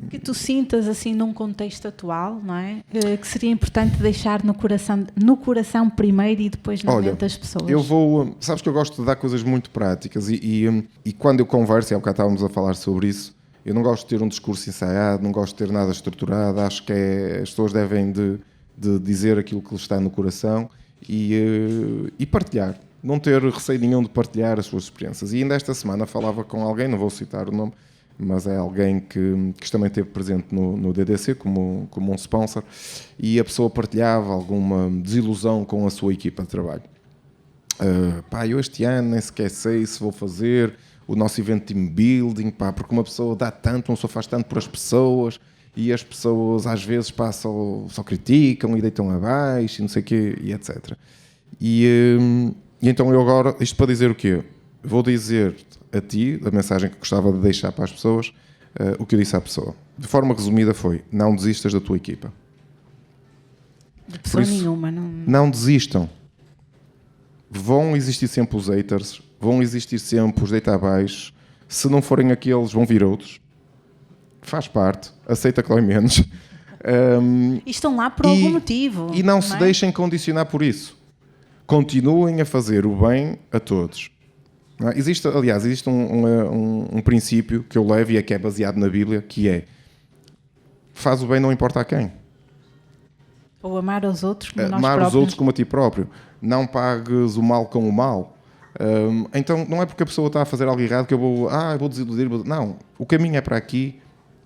A: Que tu sintas assim num contexto atual, não é? Que seria importante deixar no coração primeiro e depois na mente das pessoas.
B: Sabes que eu gosto de dar coisas muito práticas e quando eu converso, e há bocado estávamos a falar sobre isso, eu não gosto de ter um discurso ensaiado, não gosto de ter nada estruturado, acho que as pessoas devem de dizer aquilo que lhes está no coração e partilhar. Não ter receio nenhum de partilhar as suas experiências. E ainda esta semana falava com alguém, não vou citar o nome, mas é alguém que também esteve presente no DDC como um sponsor, e a pessoa partilhava alguma desilusão com a sua equipa de trabalho. Eu este ano nem sequer sei se vou fazer o nosso evento team building, porque uma pessoa dá tanto, uma pessoa faz tanto por as pessoas, e as pessoas às vezes só criticam e deitam abaixo e não sei o quê, e etc. E então eu agora, isto para dizer o quê? Vou dizer a ti, a mensagem que gostava de deixar para as pessoas, o que eu disse à pessoa. De forma resumida foi, não desistas da tua equipa.
A: De pessoa nenhuma.
B: Não desistam. Vão existir sempre os haters, vão existir sempre os deita abaixo. Se não forem aqueles, vão vir outros. Faz parte, aceita que dói menos.
A: E estão lá por algum motivo.
B: E não se deixem condicionar por isso. Continuem a fazer o bem a todos. Existe um princípio que eu levo e que é baseado na Bíblia, que é: faz o bem não importa a quem.
A: Ou amar os outros como nós
B: amar
A: próprios.
B: Os outros como a ti próprio. Não pagues o mal com o mal. Então não é porque a pessoa está a fazer algo errado que eu vou desiludir. Não, o caminho é para aqui,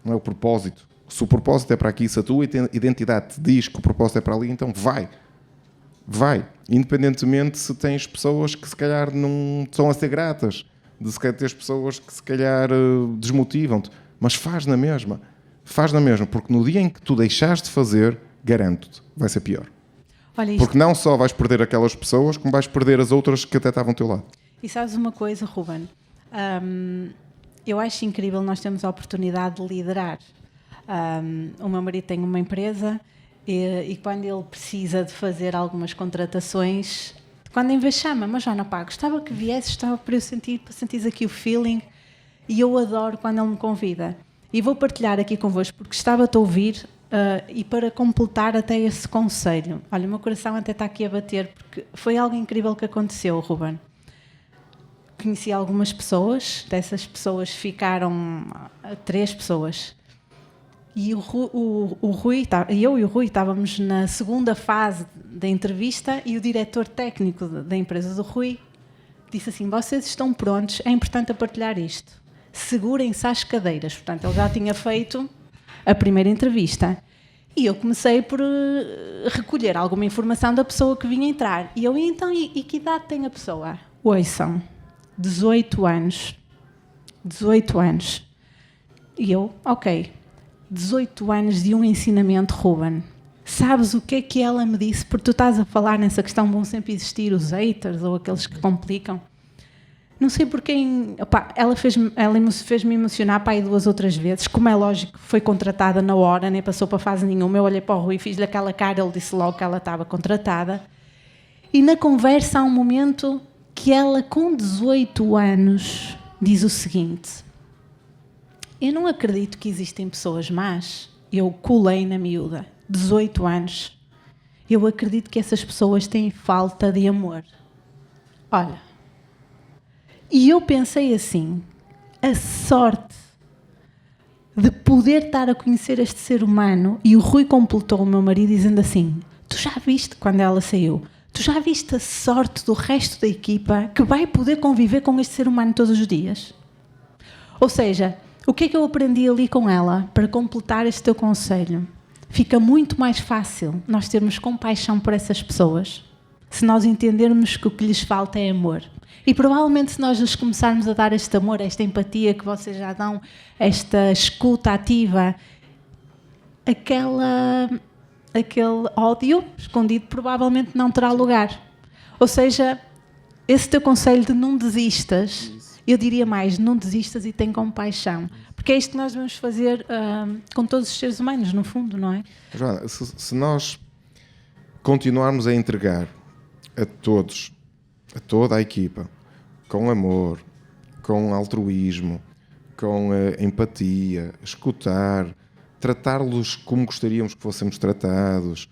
B: não é o propósito. Se o propósito é para aqui, se a tua identidade te diz que o propósito é para ali, então vai. Independentemente se tens pessoas que se calhar não estão a ser gratas, de se calhar teres pessoas que se calhar desmotivam-te, mas faz na mesma, porque no dia em que tu deixares de fazer, garanto-te, vai ser pior.
A: Olha,
B: porque não só vais perder aquelas pessoas, como vais perder as outras que até estavam ao teu lado.
A: E sabes uma coisa, Ruben? Eu acho incrível nós termos a oportunidade de liderar. O meu marido tem uma empresa e quando ele precisa de fazer algumas contratações, quando em vez chama, mas Joana, gostava que viesses, estava para eu sentir aqui o feeling, e eu adoro quando ele me convida. E vou partilhar aqui convosco, porque estava-te a ouvir e para completar até esse conselho. Olha, o meu coração até está aqui a bater, porque foi algo incrível que aconteceu, Ruben. Conheci algumas pessoas, dessas pessoas ficaram 3 pessoas. E eu e o Rui estávamos na segunda fase da entrevista e o diretor técnico da empresa do Rui disse assim: vocês estão prontos, é importante partilhar isto. Segurem-se às cadeiras. Portanto, ele já tinha feito a primeira entrevista. E eu comecei por recolher alguma informação da pessoa que vinha entrar. E eu, então, e que idade tem a pessoa? Ouçam, 18 anos. 18 anos. E eu, ok, 18 anos de um ensinamento, Ruben. Sabes o que é que ela me disse? Porque tu estás a falar nessa questão, vão sempre existir os haters ou aqueles que complicam. Não sei porque ela fez-me emocionar para aí 2 ou 3 vezes. Como é lógico, foi contratada na hora, nem passou para fase nenhuma. Eu olhei para o Rui e fiz-lhe aquela cara, ele disse logo que ela estava contratada. E na conversa há um momento que ela, com 18 anos, diz o seguinte: eu não acredito que existem pessoas más. Eu colei na miúda. 18 anos. Eu acredito que essas pessoas têm falta de amor. Olha. E eu pensei assim, a sorte de poder estar a conhecer este ser humano, e o Rui completou o meu marido dizendo assim, tu já viste, quando ela saiu, tu já viste a sorte do resto da equipa que vai poder conviver com este ser humano todos os dias? Ou seja, o que é que eu aprendi ali com ela para completar este teu conselho? Fica muito mais fácil nós termos compaixão por essas pessoas se nós entendermos que o que lhes falta é amor. E provavelmente se nós lhes começarmos a dar este amor, esta empatia que vocês já dão, esta escuta ativa, aquele ódio escondido provavelmente não terá lugar. Ou seja, esse teu conselho de não desistas, eu diria mais, não desistas e tem compaixão. Porque é isto que nós devemos fazer com todos os seres humanos, no fundo, não é?
B: Joana, se nós continuarmos a entregar a todos, a toda a equipa, com amor, com altruísmo, com empatia, escutar, tratá-los como gostaríamos que fôssemos tratados,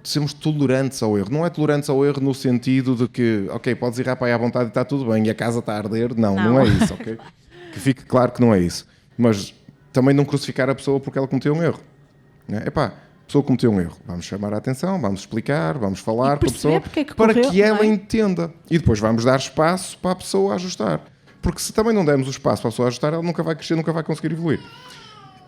B: sermos tolerantes ao erro. Não é tolerantes ao erro no sentido de que, ok, podes ir para aí à vontade e está tudo bem e a casa está a arder. Não é isso, ok? Que fique claro que não é isso. Mas também não crucificar a pessoa porque ela cometeu um erro. Epá, a pessoa cometeu um erro. Vamos chamar a atenção, vamos explicar, vamos falar com a pessoa para que ela entenda. E depois vamos dar espaço para a pessoa ajustar. Porque se também não dermos o espaço para a pessoa ajustar, ela nunca vai crescer, nunca vai conseguir evoluir.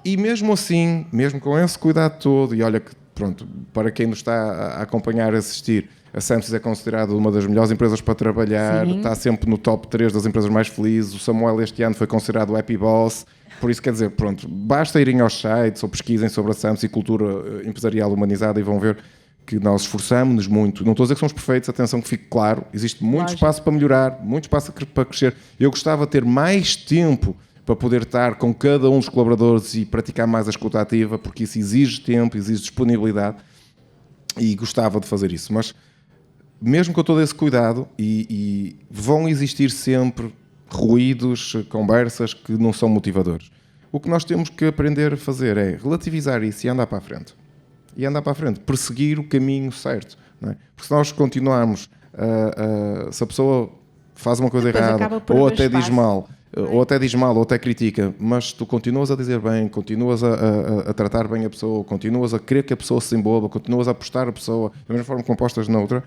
B: E mesmo assim, mesmo com esse cuidado todo, e olha que, pronto, para quem nos está a acompanhar, a assistir, a Samsys é considerada uma das melhores empresas para trabalhar, sim, está sempre no top 3 das empresas mais felizes. O Samuel este ano foi considerado o Happy Boss. Por isso, quer dizer, pronto, basta irem aos sites ou pesquisem sobre a Samsys e cultura empresarial humanizada e vão ver que nós esforçamos-nos muito. Não estou a dizer que somos perfeitos, atenção, que fique claro, existe muito espaço para melhorar, muito espaço para crescer. Eu gostava de ter mais tempo para poder estar com cada um dos colaboradores e praticar mais a escuta ativa, porque isso exige tempo, exige disponibilidade, e gostava de fazer isso. Mas mesmo com todo esse cuidado, e vão existir sempre ruídos, conversas que não são motivadores. O que nós temos que aprender a fazer é relativizar isso e andar para a frente. E andar para a frente, perseguir o caminho certo. Não é? Porque se nós continuarmos, se a pessoa faz uma coisa errada, ou até diz mal, ou até critica, mas tu continuas a dizer bem, continuas a tratar bem a pessoa, continuas a querer que a pessoa se envolva, continuas a apostar a pessoa da mesma forma que compostas na outra,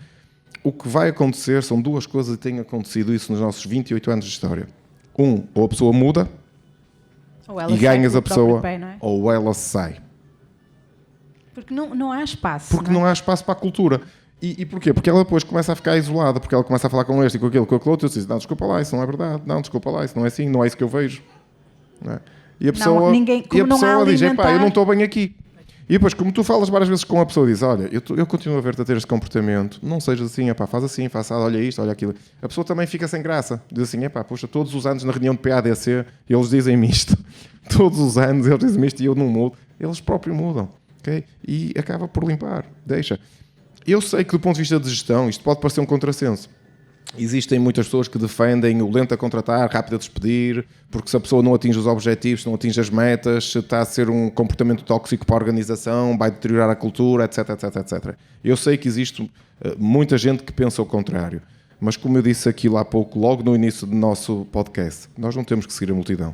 B: o que vai acontecer são duas coisas, e tem acontecido isso nos nossos 28 anos de história. Ou a pessoa muda e ganhas a pessoa, pé, não é? Ou ela sai.
A: Porque não há espaço.
B: Porque não há espaço para a cultura. E porquê? Porque ela depois começa a ficar isolada, porque ela começa a falar com este e com aquele, outro, e diz, não, desculpa lá, isso não é verdade, não, desculpa lá, isso não é assim, não é isso que eu vejo. Não é? E a pessoa, diz, epá, eu não estou bem aqui. E depois, como tu falas várias vezes com a pessoa, diz, olha, eu continuo a ver-te a ter este comportamento, não sejas assim, epá, faz assim, faz assim, olha isto, olha aquilo. A pessoa também fica sem graça. Diz assim, epá, poxa, todos os anos na reunião de PADC, eles dizem-me isto. Todos os anos eles dizem-me isto e eu não mudo. Eles próprios mudam, ok? E acaba por limpar, deixa. Eu sei que do ponto de vista de gestão, isto pode parecer um contrassenso. Existem muitas pessoas que defendem o lento a contratar, rápido a despedir, porque se a pessoa não atinge os objetivos, não atinge as metas, está a ser um comportamento tóxico para a organização, vai deteriorar a cultura, etc, etc, etc. Eu sei que existe muita gente que pensa o contrário, mas como eu disse aquilo há pouco, logo no início do nosso podcast, nós não temos que seguir a multidão.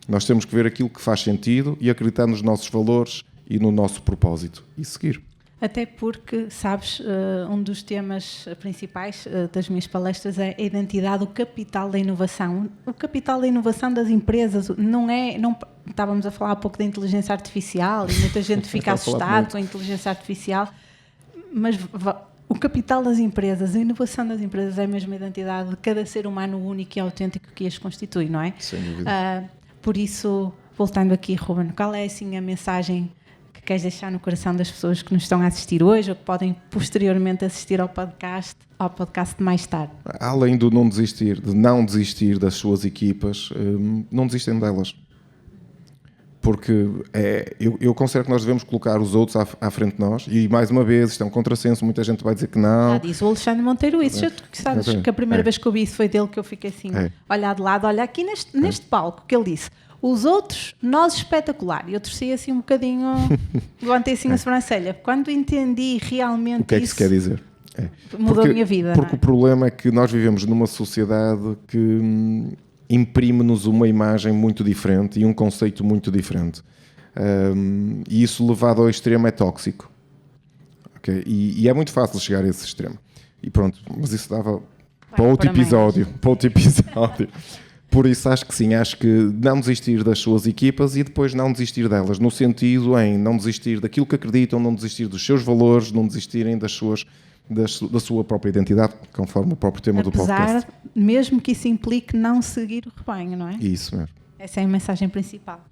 B: Nós temos que ver aquilo que faz sentido e acreditar nos nossos valores e no nosso propósito e seguir.
A: Até porque, sabes, um dos temas principais das minhas palestras é a identidade, o capital da inovação. O capital da inovação das empresas não é... Estávamos a falar há pouco da inteligência artificial e muita gente fica assustada com a inteligência artificial, mas o capital das empresas, a inovação das empresas é mesmo a identidade de cada ser humano único e autêntico que as constitui, não é?
B: Sem dúvida.
A: Por isso, voltando aqui, Ruben, qual é assim a mensagem que queres deixar no coração das pessoas que nos estão a assistir hoje ou que podem posteriormente assistir ao podcast mais tarde?
B: Além de não desistir das suas equipas, não desistem delas. Porque eu considero que nós devemos colocar os outros à frente de nós, e mais uma vez, isto é um contrassenso, muita gente vai dizer que não.
A: Já disse o Alexandre Monteiro isso, sabes que a primeira vez que eu vi isso foi dele que eu fiquei assim, olhar de lado, olha aqui neste palco, que ele disse, os outros, nós espetacular, e eu torci assim um bocadinho, levantei assim a sobrancelha, quando entendi realmente
B: o que é que
A: isso,
B: se quer dizer?
A: Mudou a minha vida.
B: Porque o problema é que nós vivemos numa sociedade que imprime-nos uma imagem muito diferente e um conceito muito diferente. E isso levado ao extremo é tóxico. Okay? E é muito fácil chegar a esse extremo. E pronto, mas isso dava para outro episódio. Por isso acho que sim, acho que não desistir das suas equipas e depois não desistir delas, no sentido em não desistir daquilo que acreditam, não desistir dos seus valores, não desistirem da sua própria identidade, conforme o próprio tema do podcast.
A: Mesmo que isso implique não seguir o rebanho, não é?
B: Isso mesmo.
A: Essa é a mensagem principal.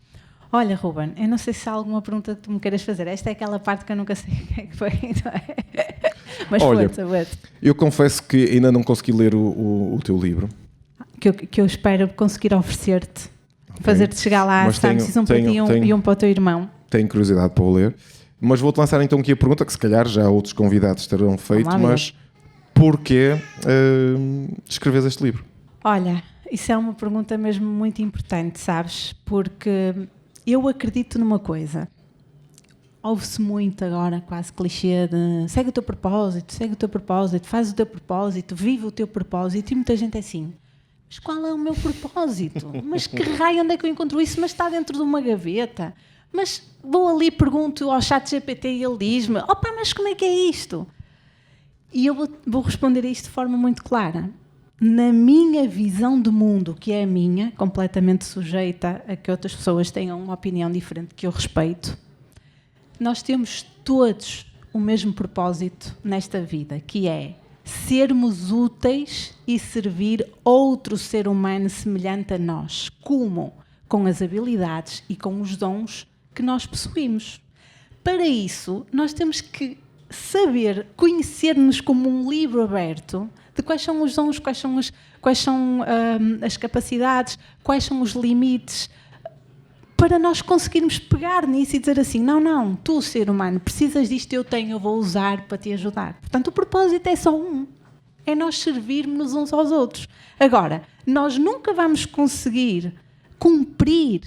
A: Olha, Ruben, eu não sei se há alguma pergunta que tu me queiras fazer. Esta é aquela parte que eu nunca sei o que é que foi. Mas
B: olha,
A: força.
B: Eu confesso que ainda não consegui ler o teu livro.
A: Que eu espero conseguir oferecer-te. Okay. Fazer-te chegar lá, se um para ti e um para o teu irmão.
B: Tenho curiosidade para o ler. Mas vou-te lançar então aqui a pergunta, que se calhar já outros convidados terão feito, mas porquê escreves este livro?
A: Olha, isso é uma pergunta mesmo muito importante, sabes? Porque eu acredito numa coisa. Ouve-se muito agora, quase clichê, de segue o teu propósito, faz o teu propósito, vive o teu propósito, e muita gente é assim. Mas qual é o meu propósito? Mas que raio, onde é que eu encontro isso? Mas está dentro de uma gaveta. Mas vou ali, pergunto ao ChatGPT e ele diz-me, mas como é que é isto? E eu vou responder a isto de forma muito clara. Na minha visão de mundo, que é a minha, completamente sujeita a que outras pessoas tenham uma opinião diferente que eu respeito, nós temos todos o mesmo propósito nesta vida, que é sermos úteis e servir outro ser humano semelhante a nós. Como? Com as habilidades e com os dons que nós possuímos. Para isso, nós temos que saber conhecer-nos como um livro aberto de quais são os dons, quais são as capacidades, quais são os limites, para nós conseguirmos pegar nisso e dizer assim, não, tu, ser humano, precisas disto, eu vou usar para te ajudar. Portanto, o propósito é só um, é nós servirmos uns aos outros. Agora, nós nunca vamos conseguir cumprir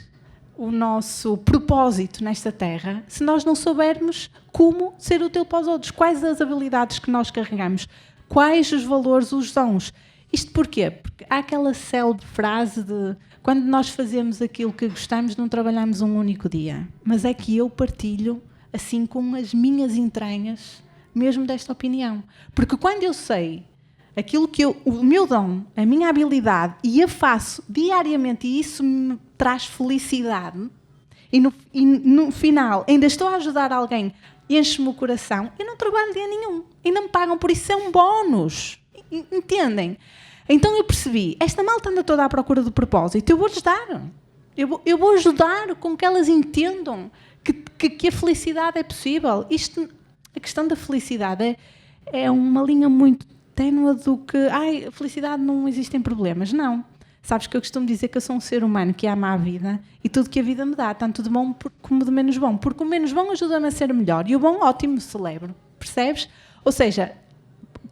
A: o nosso propósito nesta terra se nós não soubermos como ser útil para os outros, quais as habilidades que nós carregamos, quais os valores, os dons. Isto porquê? Porque há aquela célebre frase de quando nós fazemos aquilo que gostamos, não trabalhamos um único dia. Mas é que eu partilho assim com as minhas entranhas mesmo desta opinião. Porque quando eu sei aquilo que o meu dom, a minha habilidade, e a faço diariamente, e isso me traz felicidade, e no final ainda estou a ajudar alguém, enche-me o coração, eu não trabalho dia nenhum, ainda me pagam por isso, é um bónus. Entendem? Então eu percebi, esta malta anda toda à procura do propósito, eu vou-lhes dar. Eu vou ajudar com que elas entendam que a felicidade é possível. A questão da felicidade é uma linha muito ténue do que a felicidade não existem problemas. Não. Sabes que eu costumo dizer que eu sou um ser humano que ama a vida e tudo que a vida me dá, tanto de bom como de menos bom. Porque o menos bom ajuda-me a ser melhor e o bom, ótimo, celebro. Percebes? Ou seja,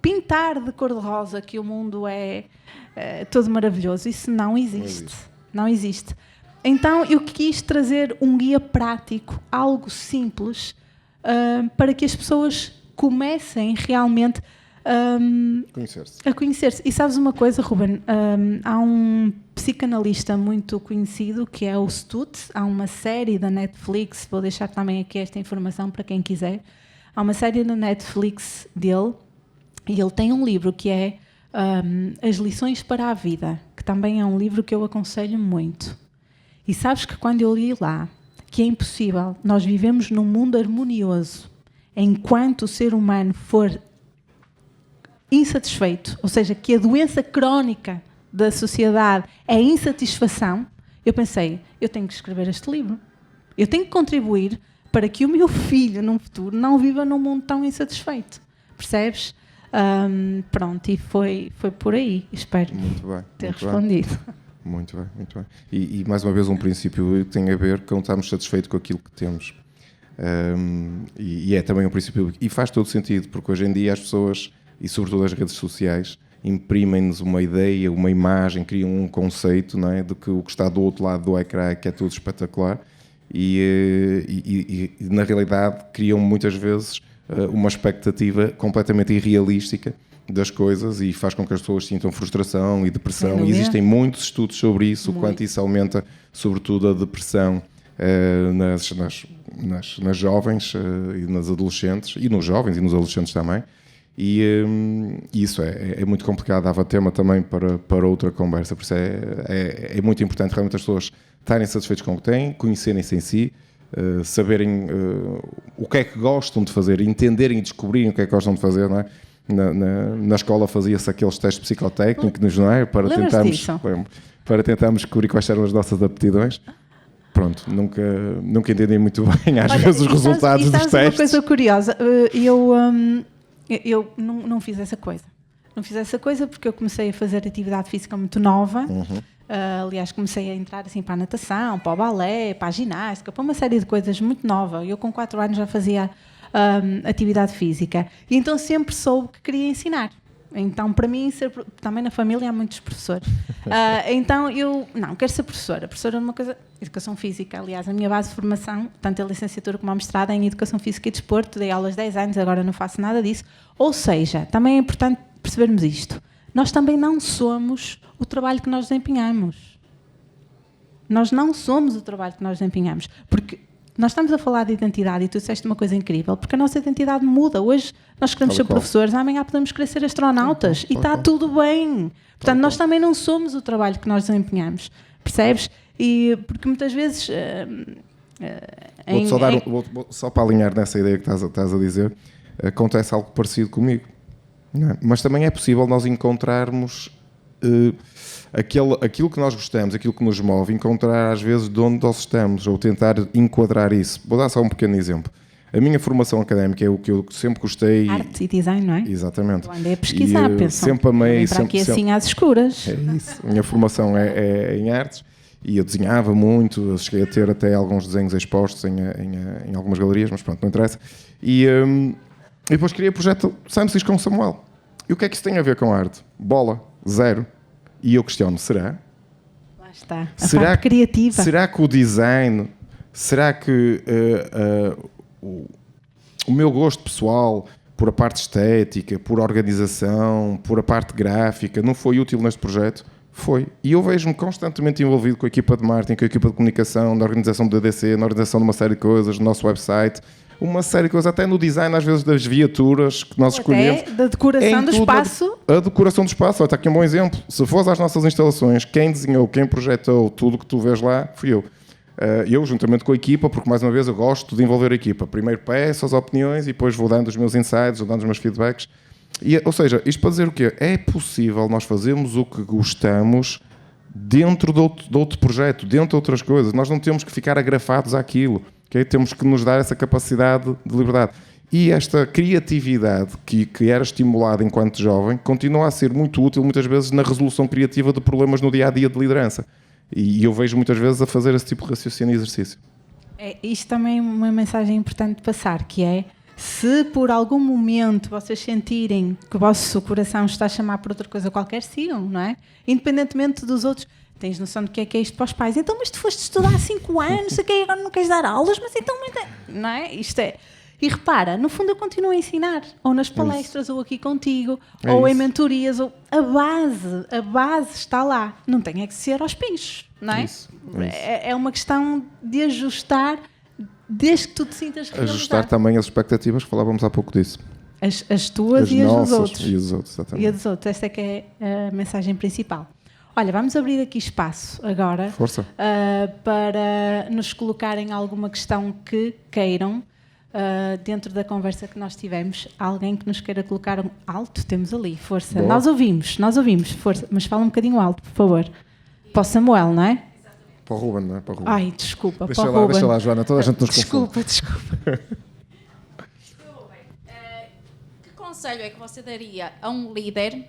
A: pintar de cor-de-rosa que o mundo é todo maravilhoso, isso não existe. Não existe. Então eu quis trazer um guia prático, algo simples, para que as pessoas comecem realmente a conhecer-se. E sabes uma coisa, Ruben? Há um psicanalista muito conhecido que é o Stutz, há uma série da Netflix, vou deixar também aqui esta informação para quem quiser, há uma série da Netflix dele, e ele tem um livro que é As Lições para a Vida, que também é um livro que eu aconselho muito. E sabes que quando eu li lá, que é impossível, nós vivemos num mundo harmonioso, enquanto o ser humano for insatisfeito, ou seja, que a doença crónica da sociedade é a insatisfação, eu pensei, eu tenho que escrever este livro. Eu tenho que contribuir para que o meu filho, num futuro, não viva num mundo tão insatisfeito. Percebes? Pronto, e foi por aí. Espero ter respondido.
B: Muito bem, muito bem. E mais uma vez um princípio tem a ver com estarmos satisfeitos com aquilo que temos. E é também um princípio, e faz todo sentido, porque hoje em dia as pessoas, e sobretudo as redes sociais, imprimem-nos uma ideia, uma imagem, criam um conceito, não é, de que o que está do outro lado do ecrã é que é tudo espetacular, e na realidade criam muitas vezes uma expectativa completamente irrealística das coisas e faz com que as pessoas sintam frustração e depressão. E existem muitos estudos sobre isso, o quanto isso aumenta, sobretudo, a depressão nas jovens e nas adolescentes, e nos jovens e nos adolescentes também. E isso é muito complicado, dava tema também para outra conversa, por isso é muito importante realmente as pessoas estarem satisfeitas com o que têm, conhecerem-se em si, saberem o que é que gostam de fazer, entenderem e descobrirem o que é que gostam de fazer, não é? Na escola fazia-se aqueles testes psicotécnicos, não é? Para tentarmos descobrir quais eram as nossas aptidões. Pronto, nunca entendi muito bem às vezes os resultados dos testes.
A: Uma coisa curiosa, eu não fiz essa coisa. Não fiz essa coisa porque eu comecei a fazer atividade física muito nova. Aliás, comecei a entrar assim para a natação, para o balé, para a ginástica, para uma série de coisas muito nova. Eu com 4 anos já fazia atividade física. E então sempre soube que queria ensinar. Então, para mim, também na família há muitos professores. Então, eu não quero ser professora. Professora é uma coisa... Educação física, aliás, a minha base de formação, tanto a licenciatura como a mestrado, é em Educação Física e Desporto. Dei aulas 10 anos, agora não faço nada disso. Ou seja, também é importante percebermos isto. Nós também não somos o trabalho que nós desempenhamos. Nós não somos o trabalho que nós desempenhamos. Porque nós estamos a falar de identidade e tu disseste uma coisa incrível, porque a nossa identidade muda. Hoje nós queremos ser professores, amanhã podemos querer ser astronautas e está tudo bem. Portanto, nós também não somos o trabalho que nós desempenhamos. Percebes? E porque muitas vezes...
B: só para alinhar nessa ideia que estás a dizer, acontece algo parecido comigo. Não é? Mas também é possível nós encontrarmos aquilo que nós gostamos, aquilo que nos move, encontrar às vezes de onde nós estamos, ou tentar enquadrar isso. Vou dar só um pequeno exemplo. A minha formação académica é o que eu sempre gostei.
A: Arte e design, não é?
B: Exatamente.
A: Eu andei a pesquisar, penso.
B: Sempre amei.
A: Para aqui assim às escuras.
B: É isso. A minha formação é em artes e eu desenhava muito. Eu cheguei a ter até alguns desenhos expostos em algumas galerias, mas pronto, não interessa. E depois criei o projeto Science com Samuel. E o que é que isso tem a ver com arte? Bola, zero. E eu questiono, será?
A: Lá está. A parte criativa.
B: Será que o design, será que o meu gosto pessoal por a parte estética, por organização, por a parte gráfica, não foi útil neste projeto? Foi. E eu vejo-me constantemente envolvido com a equipa de marketing, com a equipa de comunicação, na organização do DDC, na organização de uma série de coisas, no nosso website, uma série de coisas, até no design às vezes das viaturas que nós escolhemos.
A: Até da decoração do espaço.
B: A decoração do espaço, olha, está aqui um bom exemplo. Se fores às nossas instalações, quem desenhou, quem projetou tudo que tu vês lá, fui eu. Eu, juntamente com a equipa, porque mais uma vez eu gosto de envolver a equipa. Primeiro peço as opiniões e depois vou dando os meus insights, vou dando os meus feedbacks. Ou seja, isto para dizer o quê? É possível nós fazermos o que gostamos dentro de outro projeto, dentro de outras coisas. Nós não temos que ficar agrafados àquilo. Okay? Temos que nos dar essa capacidade de liberdade. E esta criatividade que era estimulada enquanto jovem continua a ser muito útil muitas vezes na resolução criativa de problemas no dia-a-dia de liderança. E eu vejo muitas vezes a fazer esse tipo de raciocínio e exercício.
A: Isto também é uma mensagem importante de passar, que é, se por algum momento vocês sentirem que o vosso coração está a chamar por outra coisa qualquer, sigam, não é? Independentemente dos outros. Tens noção do que é isto para os pais? Então, mas tu foste estudar há 5 anos, agora não queres dar aulas, mas então... Não é? Isto é... E repara, no fundo eu continuo a ensinar, ou nas palestras, ou aqui contigo, ou em mentorias, ou a base está lá. Não tem é que ser aos pinchos, não é? É uma questão de ajustar, desde que tu te sintas realizado.
B: Ajustar também as expectativas, que falávamos há pouco disso.
A: As tuas e as dos outros.
B: E os outros, exatamente.
A: E as dos outros, esta é que é a mensagem principal. Olha, vamos abrir aqui espaço agora.
B: Força.
A: Para nos colocarem alguma questão que queiram. dentro da conversa que nós tivemos, alguém que nos queira colocar um alto, temos ali, força.
B: Boa.
A: Nós ouvimos, força, mas fala um bocadinho alto, por favor. Para o Samuel, não é?
B: Para o Ruben, não é? Para o Ruben.
A: Ai, desculpa,
B: Deixa
A: para o
B: lá,
A: Ruben.
B: deixa lá, Joana, toda a gente nos confunde.
A: Desculpa.
C: Que conselho é que você daria a um líder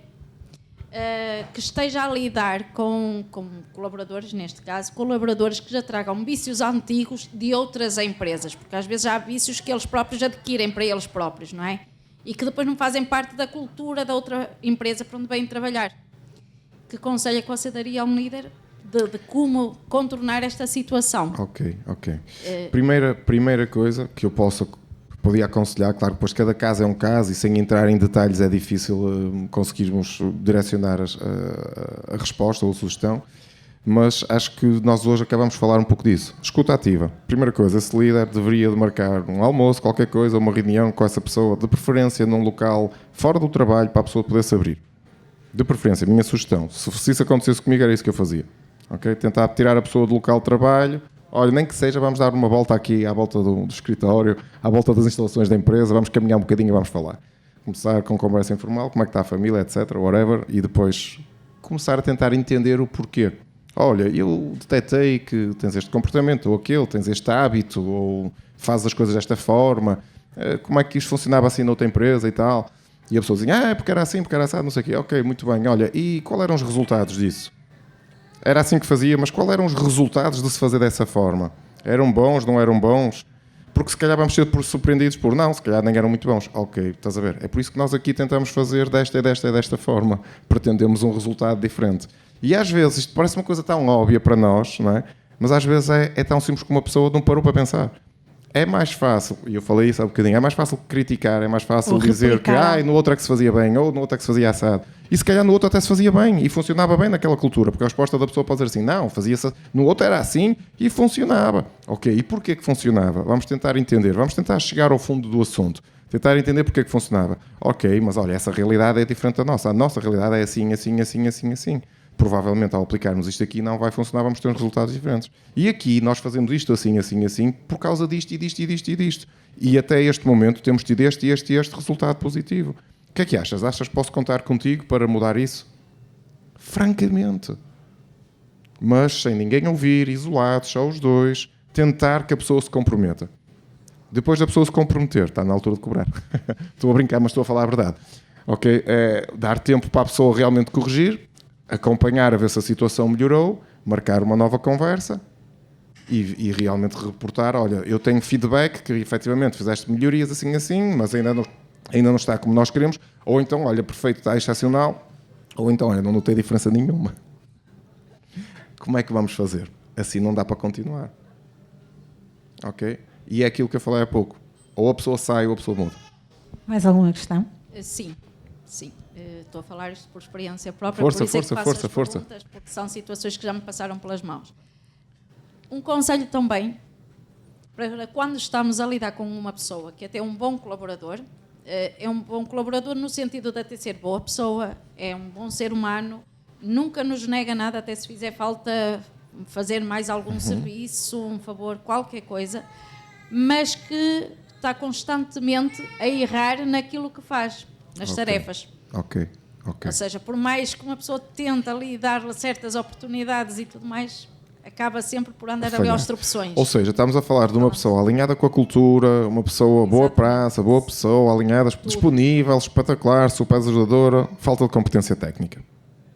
C: que esteja a lidar com colaboradores, neste caso, colaboradores que já tragam vícios antigos de outras empresas? Porque às vezes há vícios que eles próprios adquirem para eles próprios, não é? E que depois não fazem parte da cultura da outra empresa para onde vêm trabalhar. Que conselho é que você daria a um líder de como contornar esta situação?
B: Ok. Primeira coisa que eu podia aconselhar, claro, depois cada caso é um caso e sem entrar em detalhes é difícil conseguirmos direcionar a resposta ou a sugestão, mas acho que nós hoje acabamos de falar um pouco disso. Escuta ativa. Primeira coisa, esse líder deveria de marcar um almoço, qualquer coisa, uma reunião com essa pessoa, de preferência num local fora do trabalho para a pessoa poder se abrir. De preferência, minha sugestão. Se isso acontecesse comigo, era isso que eu fazia. Okay? Tentar tirar a pessoa do local de trabalho. Olha, nem que seja, vamos dar uma volta aqui à volta do escritório, à volta das instalações da empresa, vamos caminhar um bocadinho e vamos falar. Começar com conversa informal, como é que está a família, etc, whatever, e depois começar a tentar entender o porquê. Olha, eu detetei que tens este comportamento, ou aquele, tens este hábito, ou fazes as coisas desta forma, como é que isto funcionava assim noutra empresa e tal. E a pessoa dizia, porque era assim, não sei o quê. Ok, muito bem, olha, e qual eram os resultados disso? Era assim que fazia, mas quais eram os resultados de se fazer dessa forma? Eram bons, não eram bons? Porque se calhar vamos ser surpreendidos por não, se calhar nem eram muito bons. Ok, estás a ver? É por isso que nós aqui tentamos fazer desta forma. Pretendemos um resultado diferente. E às vezes, isto parece uma coisa tão óbvia para nós, não é? Mas às vezes é tão simples como uma pessoa não parou para pensar. É mais fácil, e eu falei isso há um bocadinho, é mais fácil criticar, é mais fácil dizer que no outro é que se fazia bem, ou no outro é que se fazia assado. E se calhar no outro até se fazia bem e funcionava bem naquela cultura, porque a resposta da pessoa pode dizer assim, não, fazia-se, no outro era assim e funcionava. Ok, e porquê que funcionava? Vamos tentar entender, vamos tentar chegar ao fundo do assunto, tentar entender porquê que funcionava. Ok, mas olha, essa realidade é diferente da nossa, a nossa realidade é assim. Provavelmente ao aplicarmos isto aqui não vai funcionar, vamos ter uns resultados diferentes. E aqui nós fazemos isto assim, por causa disto e disto. E até este momento temos tido este resultado positivo. O que é que achas? Achas que posso contar contigo para mudar isso? Francamente. Mas sem ninguém ouvir, isolados, só os dois, tentar que a pessoa se comprometa. Depois da pessoa se comprometer, está na altura de cobrar. Estou a brincar, mas estou a falar a verdade. Ok? Dar tempo para a pessoa realmente corrigir, acompanhar a ver se a situação melhorou, marcar uma nova conversa e realmente reportar, olha, eu tenho feedback que efetivamente fizeste melhorias assim, mas ainda não está como nós queremos, ou então, olha, perfeito, está excepcional, ou então, olha, não notei diferença nenhuma. Como é que vamos fazer? Assim não dá para continuar. Ok? E é aquilo que eu falei há pouco. Ou a pessoa sai ou a pessoa muda.
A: Mais alguma questão?
C: Sim. Estou a falar isto por experiência própria,
B: força,
C: por isso é que faço as perguntas, porque são situações que já me passaram pelas mãos. Um conselho também, para quando estamos a lidar com uma pessoa que até é um bom colaborador, é um bom colaborador no sentido de até ser boa pessoa, é um bom ser humano, nunca nos nega nada, até se fizer falta fazer mais algum serviço, um favor, qualquer coisa, mas que está constantemente a errar naquilo que faz, nas tarefas.
B: Ok.
C: Ou seja, por mais que uma pessoa tente ali dar certas oportunidades e tudo mais, acaba sempre por andar ali aos tropeções.
B: Ou seja, estamos a falar de uma pessoa alinhada com a cultura, uma pessoa boa praça, boa pessoa, alinhada, disponível, espetacular, super ajudadora, falta de competência técnica.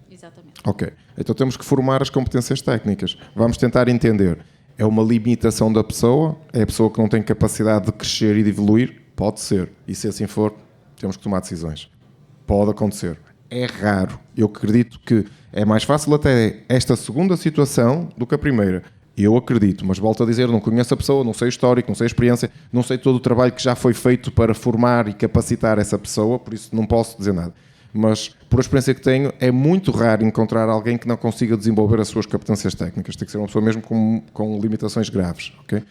C: Exatamente.
B: Ok. Então temos que formar as competências técnicas. Vamos tentar entender. É uma limitação da pessoa? É a pessoa que não tem capacidade de crescer e de evoluir? Pode ser. E se assim for, temos que tomar decisões. Pode acontecer. É raro. Eu acredito que é mais fácil até esta segunda situação do que a primeira. Eu acredito, mas volto a dizer, não conheço a pessoa, não sei o histórico, não sei a experiência, não sei todo o trabalho que já foi feito para formar e capacitar essa pessoa, por isso não posso dizer nada. Mas, por a experiência que tenho, é muito raro encontrar alguém que não consiga desenvolver as suas competências técnicas. Tem que ser uma pessoa mesmo com limitações graves, ok?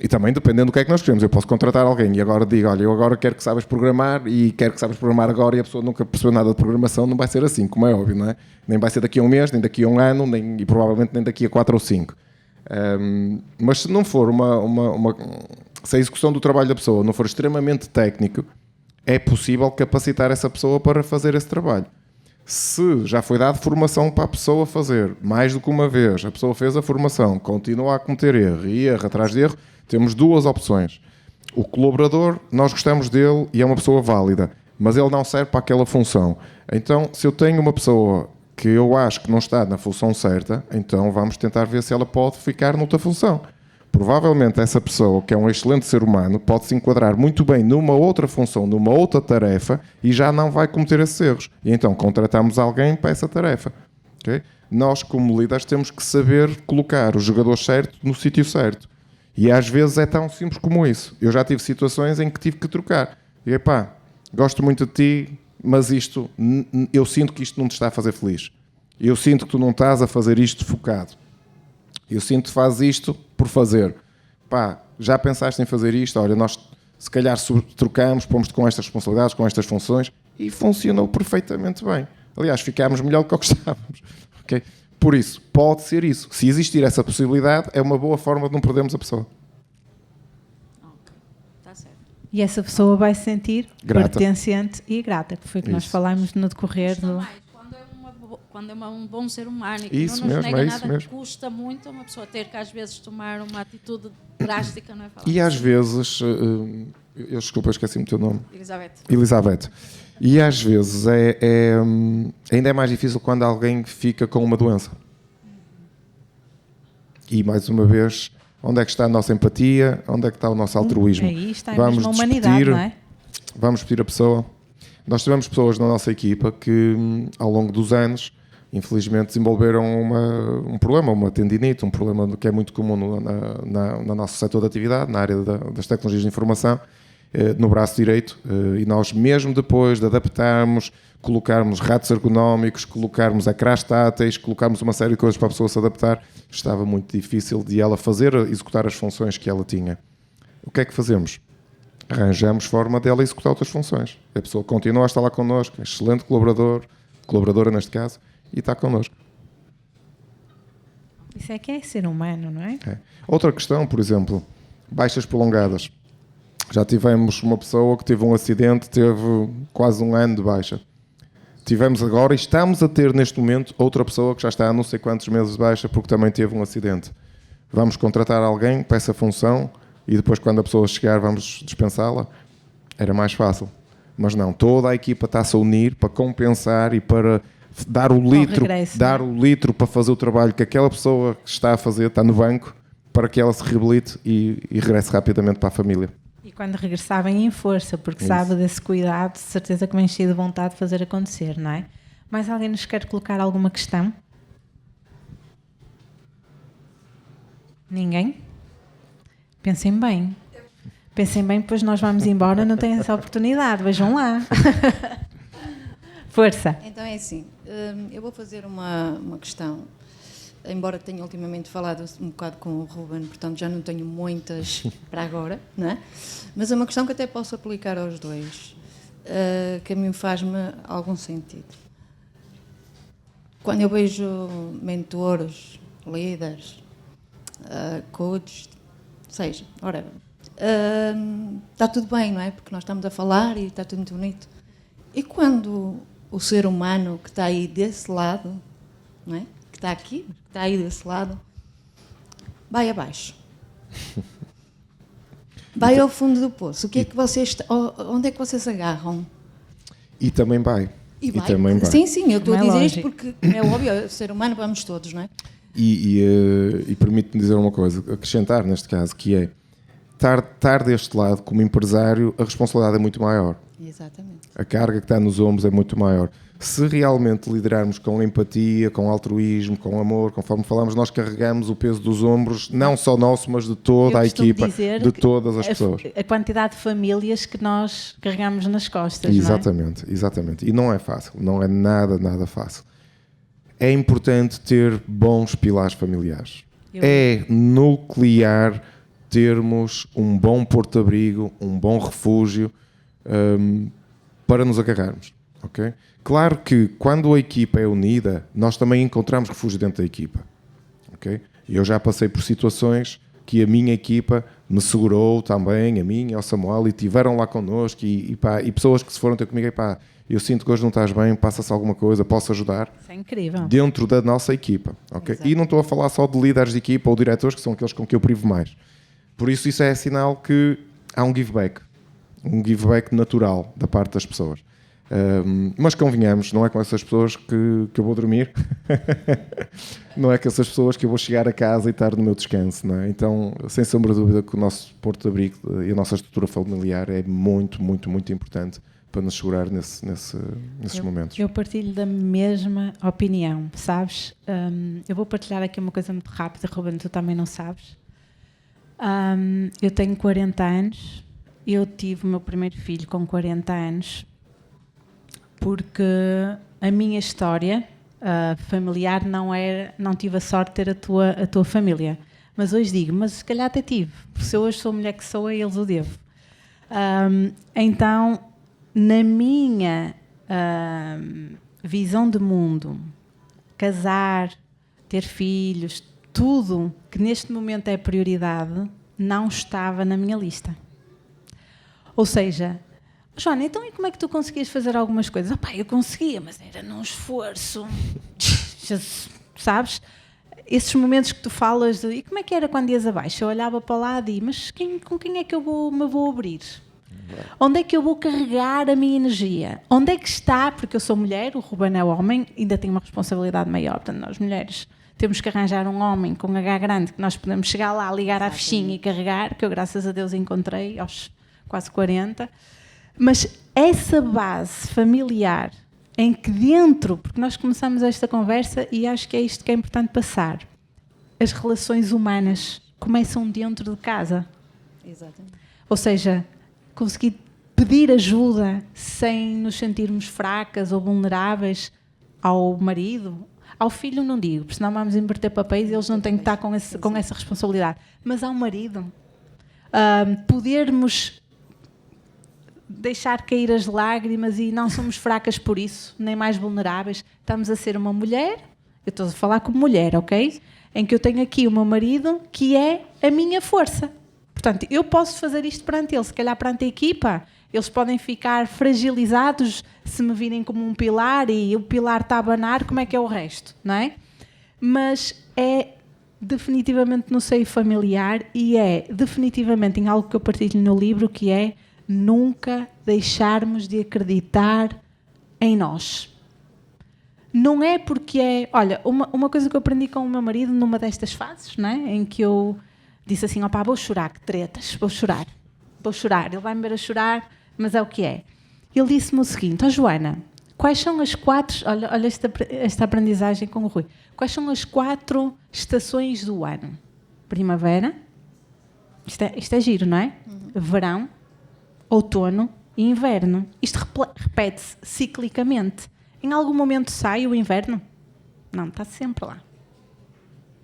B: E também dependendo do que é que nós queremos. Eu posso contratar alguém e agora digo, olha, eu agora quero que saibas programar e quero que saibas programar agora, e a pessoa nunca percebeu nada de programação, não vai ser assim, como é óbvio, não é? Nem vai ser daqui a um mês, nem daqui a um ano, e provavelmente nem daqui a 4 ou 5. Mas se não for Se a execução do trabalho da pessoa não for extremamente técnico, é possível capacitar essa pessoa para fazer esse trabalho. Se já foi dada formação para a pessoa fazer mais do que uma vez, a pessoa fez a formação, continua a cometer erro e erro atrás de erro, temos duas opções. O colaborador, nós gostamos dele e é uma pessoa válida, mas ele não serve para aquela função. Então, se eu tenho uma pessoa que eu acho que não está na função certa, então vamos tentar ver se ela pode ficar noutra função. Provavelmente essa pessoa, que é um excelente ser humano, pode se enquadrar muito bem numa outra função, numa outra tarefa e já não vai cometer esses erros. E então contratamos alguém para essa tarefa. Okay? Nós, como líderes, temos que saber colocar o jogador certo no sítio certo. E às vezes é tão simples como isso. Eu já tive situações em que tive que trocar. E pá, gosto muito de ti, mas isto, eu sinto que isto não te está a fazer feliz. Eu sinto que tu não estás a fazer isto focado. Eu sinto que fazes isto por fazer. Pá, já pensaste em fazer isto? Olha, nós se calhar trocamos, pomos-te com estas responsabilidades, com estas funções, e funcionou perfeitamente bem. Aliás, ficámos melhor do que gostávamos. Okay? Por isso, pode ser isso. Se existir essa possibilidade, é uma boa forma de não perdermos a pessoa.
C: Está certo.
A: E essa pessoa vai se sentir
B: grata,
A: pertencente e grata, que foi o que nós falámos no decorrer do...
C: Quando é um bom ser humano e que
B: isso
C: não nos
B: mesmo,
C: nega nada,
B: mesmo.
C: custa muito uma pessoa ter que às vezes tomar uma atitude drástica, não é?
B: E às vezes, desculpa, esqueci-me o teu nome.
C: Elizabeth.
B: E às vezes ainda é mais difícil quando alguém fica com uma doença. E mais uma vez, onde é que está a nossa empatia? Onde é que está o nosso altruísmo?
A: Aí está a mesma humanidade, não é?
B: Vamos pedir a pessoa. Nós tivemos pessoas na nossa equipa que, ao longo dos anos, infelizmente desenvolveram um problema, uma tendinite, um problema que é muito comum no nosso setor de atividade, na área das tecnologias de informação, no braço direito, e nós mesmo depois de adaptarmos, colocarmos ratos ergonómicos, colocarmos ecrãs táteis, colocarmos uma série de coisas para a pessoa se adaptar, estava muito difícil de ela executar as funções que ela tinha. O que é que fazemos? Arranjamos forma dela executar outras funções. A pessoa continua a estar lá connosco, excelente colaboradora neste caso, e está connosco.
A: Isso é que é ser humano, não é?
B: Outra questão, por exemplo, baixas prolongadas. Já tivemos uma pessoa que teve um acidente, teve quase um ano de baixa. Tivemos agora e estamos a ter neste momento outra pessoa que já está há não sei quantos meses de baixa porque também teve um acidente. Vamos contratar alguém para essa função e depois quando a pessoa chegar vamos dispensá-la? Era mais fácil. Mas não, toda a equipa está-se a unir para compensar e para dar o litro para fazer o trabalho que aquela pessoa está a fazer, está no banco, para que ela se reabilite e regresse rapidamente para a família.
A: E quando regressar vem em força, porque sabe desse cuidado, de certeza que vem cheio de vontade de fazer acontecer, não é? Mais alguém nos quer colocar alguma questão? Ninguém? Pensem bem. Pensem bem, depois nós vamos embora, não têm essa oportunidade, vejam lá. Força.
D: Então é assim, eu vou fazer uma questão, embora tenha ultimamente falado um bocado com o Ruben, portanto já não tenho muitas para agora, não é? Mas é uma questão que até posso aplicar aos dois, que a mim faz-me algum sentido. Quando eu vejo mentores, líderes, coaches, seja, whatever, está tudo bem, não é? Porque nós estamos a falar e está tudo muito bonito. E quando o ser humano que está aí desse lado, não é? Que está aqui, que está aí desse lado, vai abaixo. Vai ao fundo do poço. O que é que onde é que vocês agarram?
B: E também vai.
D: E
B: também vai.
D: Sim, eu estou a dizer isto porque é óbvio, ser humano vamos todos, não é?
B: E permite-me dizer uma coisa, acrescentar neste caso, que é estar deste lado como empresário, a responsabilidade é muito maior.
D: Exatamente.
B: A carga que está nos ombros é muito maior. Se realmente liderarmos com empatia, com altruísmo, com amor, conforme falamos, nós carregamos o peso dos ombros, não só nosso, mas de toda a equipa, de todas as pessoas.
A: A quantidade de famílias que nós carregamos nas costas,
B: exatamente, não é? Exatamente. E não é fácil, não é nada fácil. É importante ter bons pilares familiares. É nuclear termos um bom porto-abrigo, um bom refúgio para nos agarrarmos. Okay? Claro que quando a equipa é unida, nós também encontramos refúgio dentro da equipa. Okay? Eu já passei por situações que a minha equipa me segurou também, a mim e ao Samuel, e estiveram lá connosco, e pessoas que se foram ter comigo, e pá, eu sinto que hoje não estás bem, passa-se alguma coisa, posso ajudar?
A: Isso é incrível.
B: Dentro da nossa equipa, ok? E não estou a falar só de líderes de equipa ou diretores, que são aqueles com que eu privo mais. Por isso é sinal que há um give back natural da parte das pessoas. Mas convenhamos, não é com essas pessoas que eu vou dormir, não é com essas pessoas que eu vou chegar a casa e estar no meu descanso, não é? Então, sem sombra de dúvida, que o nosso porto de abrigo e a nossa estrutura familiar é muito, muito, muito importante para nos segurar nesses momentos.
A: Eu partilho da mesma opinião, sabes? Eu vou partilhar aqui uma coisa muito rápida, Ruben, tu também não sabes. Eu tenho 40 anos, eu tive o meu primeiro filho com 40 anos, porque a minha história familiar não tive a sorte de ter a tua família. Mas hoje digo, mas se calhar até tive, porque se eu hoje sou a mulher que sou, a eles o devo. Então, na minha visão de mundo, casar, ter filhos, tudo que neste momento é prioridade, não estava na minha lista. Ou seja, Joana, então e como é que tu conseguias fazer algumas coisas? Opá, eu conseguia, mas era num esforço. Sabes? Esses momentos que tu falas de, e como é que era quando ias abaixo? Eu olhava para lá e digo, mas com quem é que eu me vou abrir? Onde é que eu vou carregar a minha energia? Onde é que está, porque eu sou mulher, o Ruben é homem, ainda tenho uma responsabilidade maior, portanto nós mulheres temos que arranjar um homem com H grande que nós podemos chegar lá, ligar à fichinha e carregar, que eu graças a Deus encontrei aos quase 40. Mas essa base familiar em que dentro, porque nós começamos esta conversa e acho que é isto que é importante passar, as relações humanas começam dentro de casa.
D: Exatamente.
A: Ou seja, conseguir pedir ajuda sem nos sentirmos fracas ou vulneráveis ao marido, ao filho não digo, porque senão vamos inverter papéis e eles não têm que estar com essa responsabilidade, mas ao marido. Podermos deixar cair as lágrimas e não somos fracas por isso, nem mais vulneráveis. Estamos a ser uma mulher, eu estou a falar como mulher, ok? Em que eu tenho aqui o meu marido que é a minha força. Portanto, eu posso fazer isto perante ele, se calhar perante a equipa, eles podem ficar fragilizados se me virem como um pilar e o pilar está a abanar, como é que é o resto, não é? Mas é definitivamente no seio familiar e é definitivamente em algo que eu partilho no livro, que é nunca deixarmos de acreditar em nós. Não é porque é... Olha, uma coisa que eu aprendi com o meu marido numa destas fases, não é? Em que eu disse assim, opá, vou chorar, que tretas, vou chorar. Ele vai-me ver a chorar, mas é o que é. Ele disse-me o seguinte, Joana, quais são as 4... Olha esta aprendizagem com o Rui. Quais são as 4 estações do ano? Primavera, isto é giro, não é? Verão, outono e inverno. Isto repete-se ciclicamente. Em algum momento sai o inverno? Não, está sempre lá.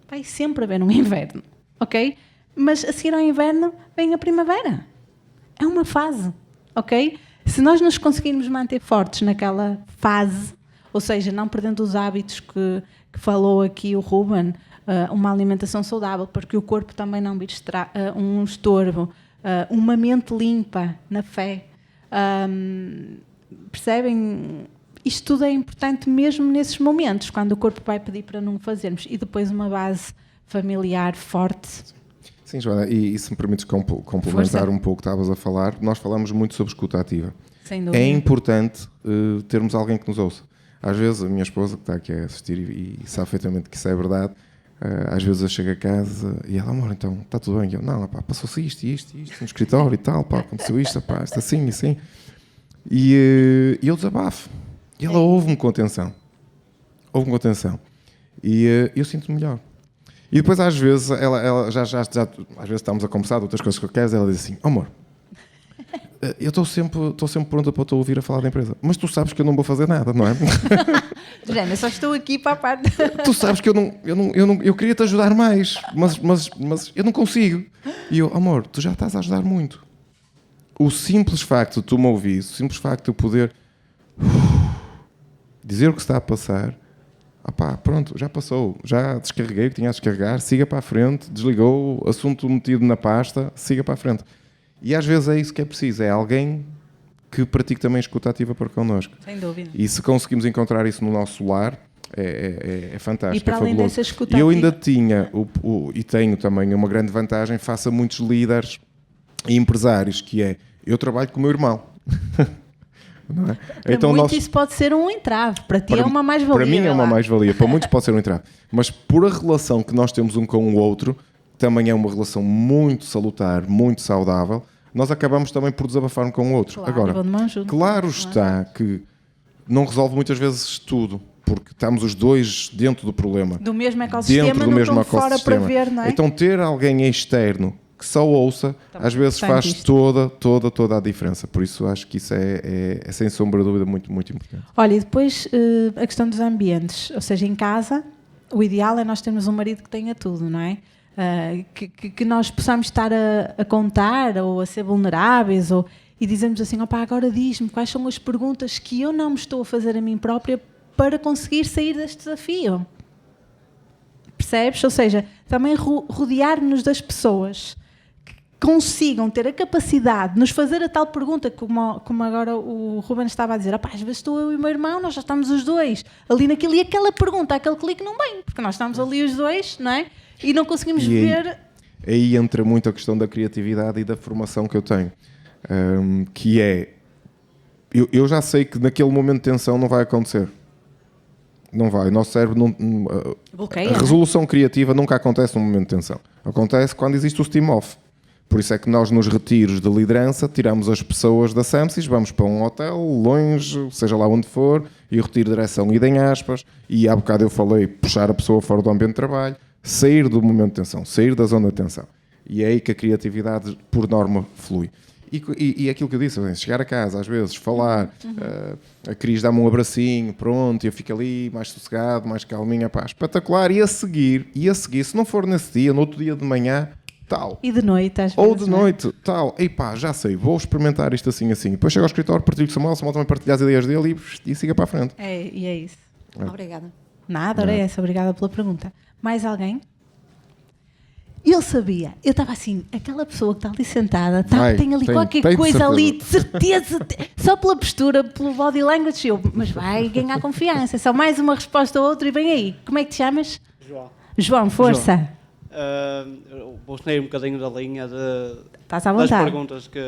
A: Vai sempre haver um inverno, ok? Mas a seguir ao inverno vem a primavera. É uma fase, ok? Se nós nos conseguirmos manter fortes naquela fase, ou seja, não perdendo os hábitos que falou aqui o Ruben, uma alimentação saudável, para que o corpo também não vire um estorvo, uma mente limpa na fé. Percebem? Isto tudo é importante mesmo nesses momentos, quando o corpo vai pedir para não fazermos. E depois uma base familiar forte.
B: Sim, Joana, e se me permites complementar um pouco o que estavas a falar, nós falamos muito sobre escuta ativa.
A: Sem dúvida.
B: É importante termos alguém que nos ouça. Às vezes, a minha esposa, que está aqui a assistir e sabe perfeitamente que isso é verdade, às vezes eu chego a casa e ela, amor, então, está tudo bem? E eu, não, pá, passou-se isto no escritório e tal, pá, aconteceu isto, pá, isto assim e assim. E eu desabafo. E ela ouve-me com atenção. E eu sinto-me melhor. E depois, às vezes, ela já às vezes estamos a conversar de outras coisas que eu quero, ela diz assim, amor, eu estou sempre pronta para te ouvir a falar da empresa, mas tu sabes que eu não vou fazer nada, não é?
A: Jana, só estou aqui para a parte...
B: Tu sabes que eu queria te ajudar mais, mas eu não consigo. E eu, amor, tu já estás a ajudar muito. O simples facto de tu me ouvir, o simples facto de eu poder dizer o que está a passar, Pronto, já passou, já descarreguei o que tinha a descarregar, siga para a frente, desligou, assunto metido na pasta, siga para a frente. E às vezes é isso que é preciso, é alguém que pratique também a escuta ativa para connosco.
A: Sem dúvida.
B: E se conseguimos encontrar isso no nosso lar, é fantástico.
A: E para além
B: fabuloso.
A: dessa escuta
B: eu
A: ativa...
B: ainda tinha, e tenho também uma grande vantagem face a muitos líderes e empresários, que é, eu trabalho com o meu irmão. Não é?
A: Para
B: então
A: muitos isso pode ser um entrave, para ti é uma mais-valia.
B: Para mim é uma mais-valia, para muitos pode ser um entrave. Mas por a relação que nós temos um com o outro, também é uma relação muito salutar, muito saudável, nós acabamos também por desabafar um com o outro.
A: Claro,
B: Agora, claro está que não resolve muitas vezes tudo, porque estamos os dois dentro do problema.
A: Do mesmo ecossistema, não estão fora para ver, não é?
B: Então ter alguém externo que só ouça, também às vezes faz toda a diferença. Por isso acho que isso é sem sombra de dúvida muito, muito importante.
A: Olha, e depois a questão dos ambientes, ou seja, em casa, o ideal é nós termos um marido que tenha tudo, não é? Que nós possamos estar a contar ou a ser vulneráveis e dizermos assim, agora diz-me quais são as perguntas que eu não me estou a fazer a mim própria para conseguir sair deste desafio. Percebes? Ou seja, também rodear-nos das pessoas consigam ter a capacidade de nos fazer a tal pergunta, como agora o Ruben estava a dizer, às vezes estou eu e o meu irmão, nós já estamos os dois ali naquilo, e aquela pergunta, aquele clique não vem, porque nós estamos ali os dois, não é? E não conseguimos ver...
B: Aí entra muito a questão da criatividade e da formação que eu tenho, que é, eu já sei que naquele momento de tensão não vai acontecer. Não vai, o nosso cérebro não...
A: Bloqueia,
B: a resolução criativa nunca acontece num momento de tensão. Acontece quando existe o steam off. Por isso é que nós nos retiros de liderança tiramos as pessoas da SAMSIS, vamos para um hotel, longe, seja lá onde for, e o retiro de direção ida em aspas, e há bocado eu falei, puxar a pessoa fora do ambiente de trabalho, sair do momento de tensão, sair da zona de tensão. E é aí que a criatividade, por norma, flui. E aquilo que eu disse, chegar a casa, às vezes, falar, a Cris dá-me um abracinho, pronto, eu fico ali mais sossegado, mais calminha, espetacular, e a seguir, se não for nesse dia, no outro dia de manhã, tal.
A: E de noite, às vezes.
B: Ou de noite, tal. Já sei, vou experimentar isto assim. Depois chego ao escritório, partilho com o Samuel também partilha as ideias dele e siga para a frente.
A: E é isso.
D: Obrigada.
A: Nada, era essa. Obrigada pela pergunta. Mais alguém? Eu sabia, eu estava assim, aquela pessoa que está ali sentada, tem ali qualquer coisa ali, de certeza, só pela postura, pelo body language, mas vai ganhar confiança. Só mais uma resposta a outra e vem aí. Como é que te chamas? João, força.
E: Vou sair um bocadinho da linha
A: Estás à vontade.
E: das perguntas que...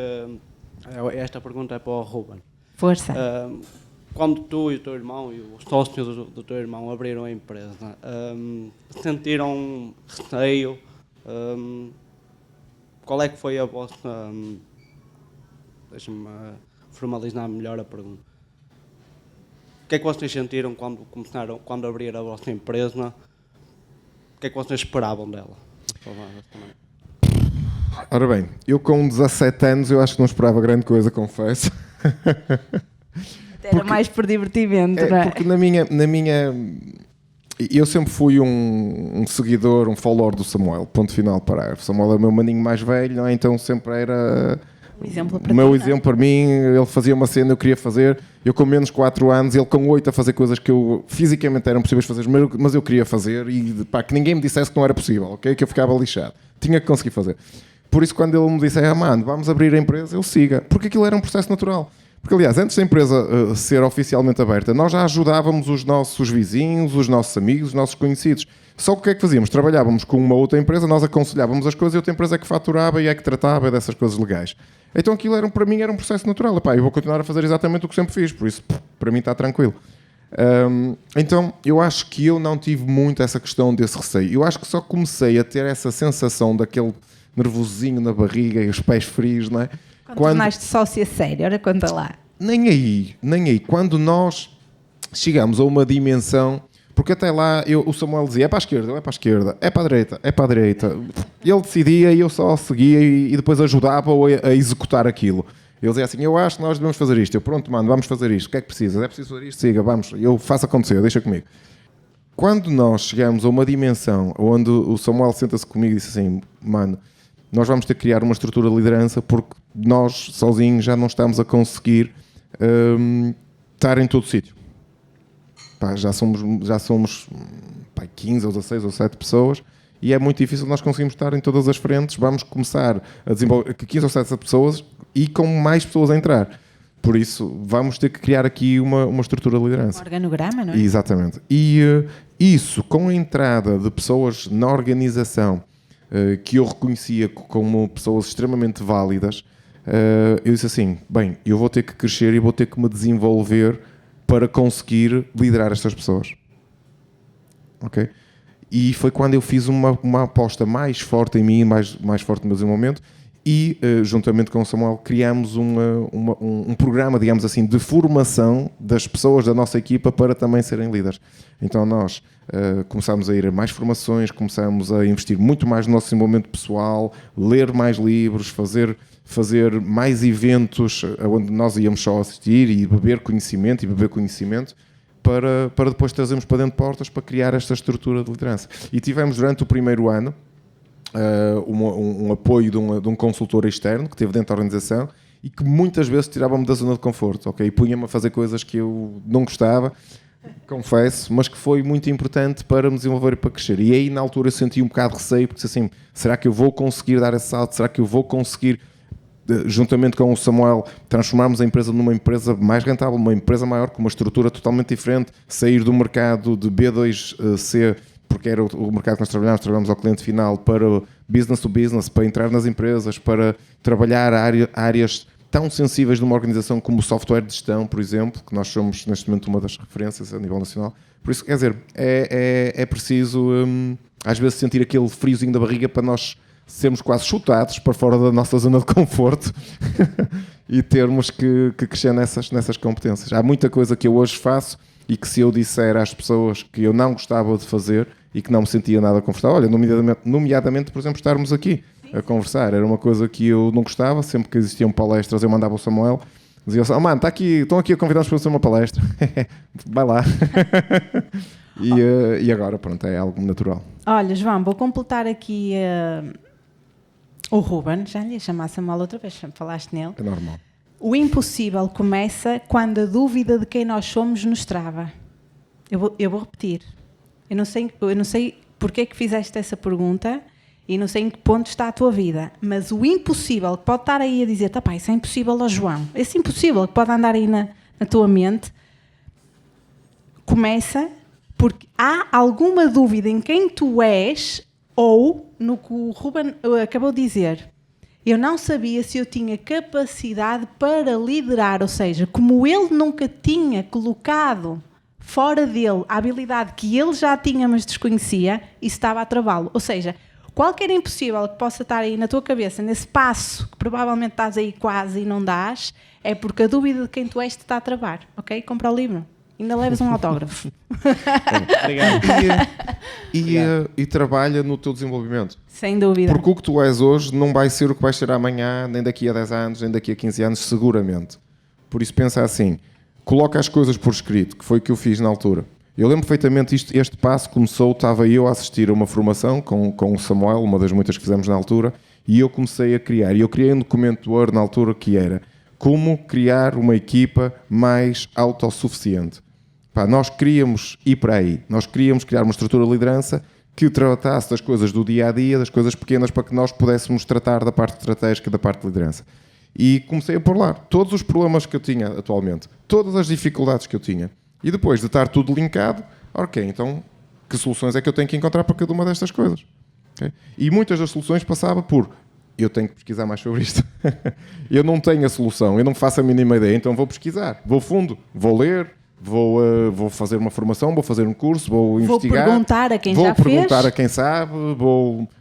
E: Esta pergunta é para o Ruben.
A: Força.
E: Quando tu e o teu irmão e os sócios do teu irmão abriram a empresa, sentiram receio? Qual é que foi a vossa... Deixa-me formalizar melhor a pergunta. O que é que vocês sentiram quando abriram a vossa empresa? O que é que vocês esperavam dela?
B: Ora bem, eu com 17 anos eu acho que não esperava grande coisa, confesso.
A: Era mais por divertimento, não é?
B: Porque na minha... Eu sempre fui um seguidor, um follower do Samuel, ponto final, parágrafo. O Samuel é o meu maninho mais velho, não é? Então sempre era... O meu exemplo para mim, ele fazia uma cena, eu queria fazer, eu com menos 4 anos, ele com 8 a fazer coisas que eu fisicamente eram possíveis fazer, mas eu queria fazer e que ninguém me dissesse que não era possível, ok? Que eu ficava lixado. Tinha que conseguir fazer. Por isso quando ele me disse, mano, vamos abrir a empresa, eu siga. Porque aquilo era um processo natural. Porque aliás, antes da empresa ser oficialmente aberta, nós já ajudávamos os nossos vizinhos, os nossos amigos, os nossos conhecidos. Só que o que é que fazíamos? Trabalhávamos com uma outra empresa, nós aconselhávamos as coisas e a outra empresa é que faturava e é que tratava dessas coisas legais. Então aquilo para mim era um processo natural. Eu vou continuar a fazer exatamente o que sempre fiz, por isso para mim está tranquilo. Então eu acho que eu não tive muito essa questão desse receio. Eu acho que só comecei a ter essa sensação daquele nervosinho na barriga e os pés frios, não é?
A: Quando tornaste sócio a sério, ora conta lá. Nem
B: aí. Quando nós chegamos a uma dimensão... Porque até lá o Samuel dizia, é para a esquerda, é para a esquerda, é para a direita. Ele decidia e eu só seguia e depois ajudava-o a executar aquilo. Ele dizia assim, eu acho que nós devemos fazer isto. Eu, pronto, mano, vamos fazer isto. O que é que precisas? É preciso fazer isto? Siga, vamos. Eu faço acontecer, deixa comigo. Quando nós chegamos a uma dimensão onde o Samuel senta-se comigo e diz assim, mano, nós vamos ter que criar uma estrutura de liderança porque nós sozinhos já não estamos a conseguir estar em todo o sítio. pá, já somos 15 ou 16 ou 7 pessoas e é muito difícil nós conseguirmos estar em todas as frentes. Vamos começar a desenvolver 15 ou 7 pessoas e com mais pessoas a entrar. Por isso, vamos ter que criar aqui uma estrutura de liderança.
A: Um organograma, não é?
B: Exatamente. E isso, com a entrada de pessoas na organização que eu reconhecia como pessoas extremamente válidas, eu disse assim, bem, eu vou ter que crescer e vou ter que me desenvolver para conseguir liderar estas pessoas. Ok? E foi quando eu fiz uma aposta mais forte em mim, mais forte no meu desenvolvimento, e juntamente com o Samuel criámos um programa, digamos assim, de formação das pessoas da nossa equipa para também serem líderes. Então nós começámos a ir a mais formações, começámos a investir muito mais no nosso desenvolvimento pessoal, ler mais livros, fazer mais eventos onde nós íamos só assistir e beber conhecimento para depois trazermos para dentro de portas para criar esta estrutura de liderança. E tivemos durante o primeiro ano um apoio de um consultor externo que esteve dentro da organização e que muitas vezes tirava-me da zona de conforto, ok? E punha-me a fazer coisas que eu não gostava, confesso, mas que foi muito importante para me desenvolver e para crescer. E aí na altura eu senti um bocado de receio, porque assim, será que eu vou conseguir dar esse salto? Será que eu vou conseguir, juntamente com o Samuel, transformarmos a empresa numa empresa mais rentável, uma empresa maior, com uma estrutura totalmente diferente, sair do mercado de B2C, porque era o mercado que nós trabalhamos ao cliente final, para business to business, para entrar nas empresas, para trabalhar áreas tão sensíveis de uma organização como o software de gestão, por exemplo, que nós somos neste momento uma das referências a nível nacional. Por isso, quer dizer, é preciso às vezes sentir aquele friozinho da barriga para nós sermos quase chutados para fora da nossa zona de conforto e termos que crescer nessas competências. Há muita coisa que eu hoje faço e que se eu disser às pessoas que eu não gostava de fazer e que não me sentia nada confortável, olha, nomeadamente, por exemplo, estarmos aqui a conversar, era uma coisa que eu não gostava. Sempre que existiam palestras eu mandava o Samuel, dizia assim, mano, estão aqui a convidar-nos para fazer uma palestra, vai lá. E agora, pronto, é algo natural.
A: Olha, João, vou completar aqui o Ruben, já lhe ia chamar Samuel outra vez, falaste nele.
B: É normal.
A: O impossível começa quando a dúvida de quem nós somos nos trava. Eu vou repetir. Eu não sei porque é que fizeste essa pergunta e não sei em que ponto está a tua vida, mas o impossível que pode estar aí a dizer, pá, isso é impossível ao João, esse impossível que pode andar aí na tua mente, começa porque há alguma dúvida em quem tu és ou no que o Ruben acabou de dizer. Eu não sabia se eu tinha capacidade para liderar, ou seja, como ele nunca tinha colocado fora dele a habilidade que ele já tinha, mas desconhecia, isso estava a travá-lo. Ou seja, qualquer impossível que possa estar aí na tua cabeça, nesse passo que provavelmente estás aí quase e não dás, é porque a dúvida de quem tu és te está a travar, ok? Compra o livro. Ainda leves um autógrafo.
E: Obrigado.
B: E trabalha no teu desenvolvimento.
A: Sem dúvida.
B: Porque o que tu és hoje não vai ser o que vais ser amanhã, nem daqui a 10 anos, nem daqui a 15 anos, seguramente. Por isso pensa assim, coloca as coisas por escrito, que foi o que eu fiz na altura. Eu lembro perfeitamente, este passo começou, estava eu a assistir a uma formação com o Samuel, uma das muitas que fizemos na altura, e eu comecei a criar. E eu criei um documento Word na altura que era como criar uma equipa mais autossuficiente. Pá, nós queríamos ir para aí. Nós queríamos criar uma estrutura de liderança que tratasse das coisas do dia-a-dia, das coisas pequenas, para que nós pudéssemos tratar da parte estratégica e da parte de liderança. E comecei a pôr lá todos os problemas que eu tinha atualmente, todas as dificuldades que eu tinha. E depois de estar tudo linkado, ok, então que soluções é que eu tenho que encontrar para cada uma destas coisas? Okay? E muitas das soluções passava por eu tenho que pesquisar mais sobre isto. Eu não tenho a solução, eu não faço a mínima ideia, então vou pesquisar, vou fundo, vou ler, vou fazer uma formação, vou fazer um curso, vou investigar.
A: Vou perguntar a quem
B: já
A: fez. Vou
B: perguntar a quem sabe,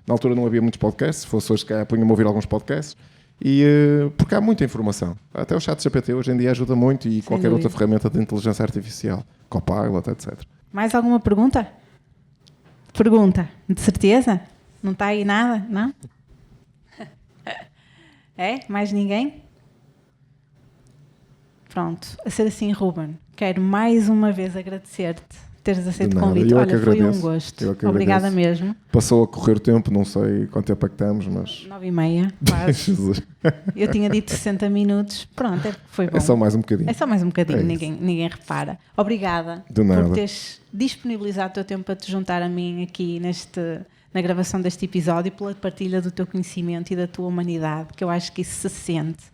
B: na altura não havia muitos podcasts, se fosse hoje, punha-me a ouvir alguns podcasts. Porque há muita informação. Até o ChatGPT hoje em dia ajuda muito e qualquer outra ferramenta de inteligência artificial, Copilot, etc.
A: Mais alguma pergunta? Pergunta, de certeza? Não está aí nada? Não? É? Mais ninguém? Pronto, a ser assim, Ruben, quero mais uma vez agradecer-te teres aceito o
B: nada.
A: convite.
B: Eu é
A: Olha,
B: que
A: foi um
B: agradeço.
A: gosto.
B: Eu é que
A: Obrigada
B: agradeço.
A: mesmo.
B: Passou a correr o tempo, não sei quanto tempo é que estamos, mas...
A: 9h30, quase.
B: Jesus.
A: Eu tinha dito 60 minutos. Pronto, foi bom.
B: É só mais um bocadinho.
A: É só mais um bocadinho,
B: É
A: ninguém repara. Obrigada
B: De nada.
A: por teres disponibilizado o teu tempo para te juntar a mim aqui na gravação deste episódio e pela partilha do teu conhecimento e da tua humanidade, que eu acho que isso se sente.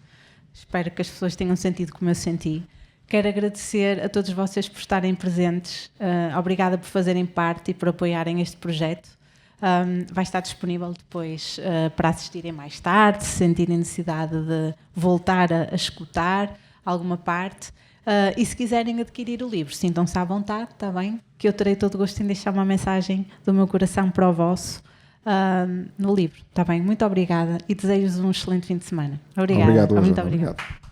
A: Espero que as pessoas tenham sentido como eu senti. Quero agradecer a todos vocês por estarem presentes. Obrigada por fazerem parte e por apoiarem este projeto. Vai estar disponível depois para assistirem mais tarde, se sentirem necessidade de voltar a escutar alguma parte. E se quiserem adquirir o livro, sintam-se à vontade, está bem? Que eu terei todo o gosto em deixar uma mensagem do meu coração para o vosso no livro, está bem? Muito obrigada e desejo-vos um excelente fim de semana. Obrigada.
B: Obrigado,
A: Muito
B: Joana.
A: obrigada.
B: Obrigado.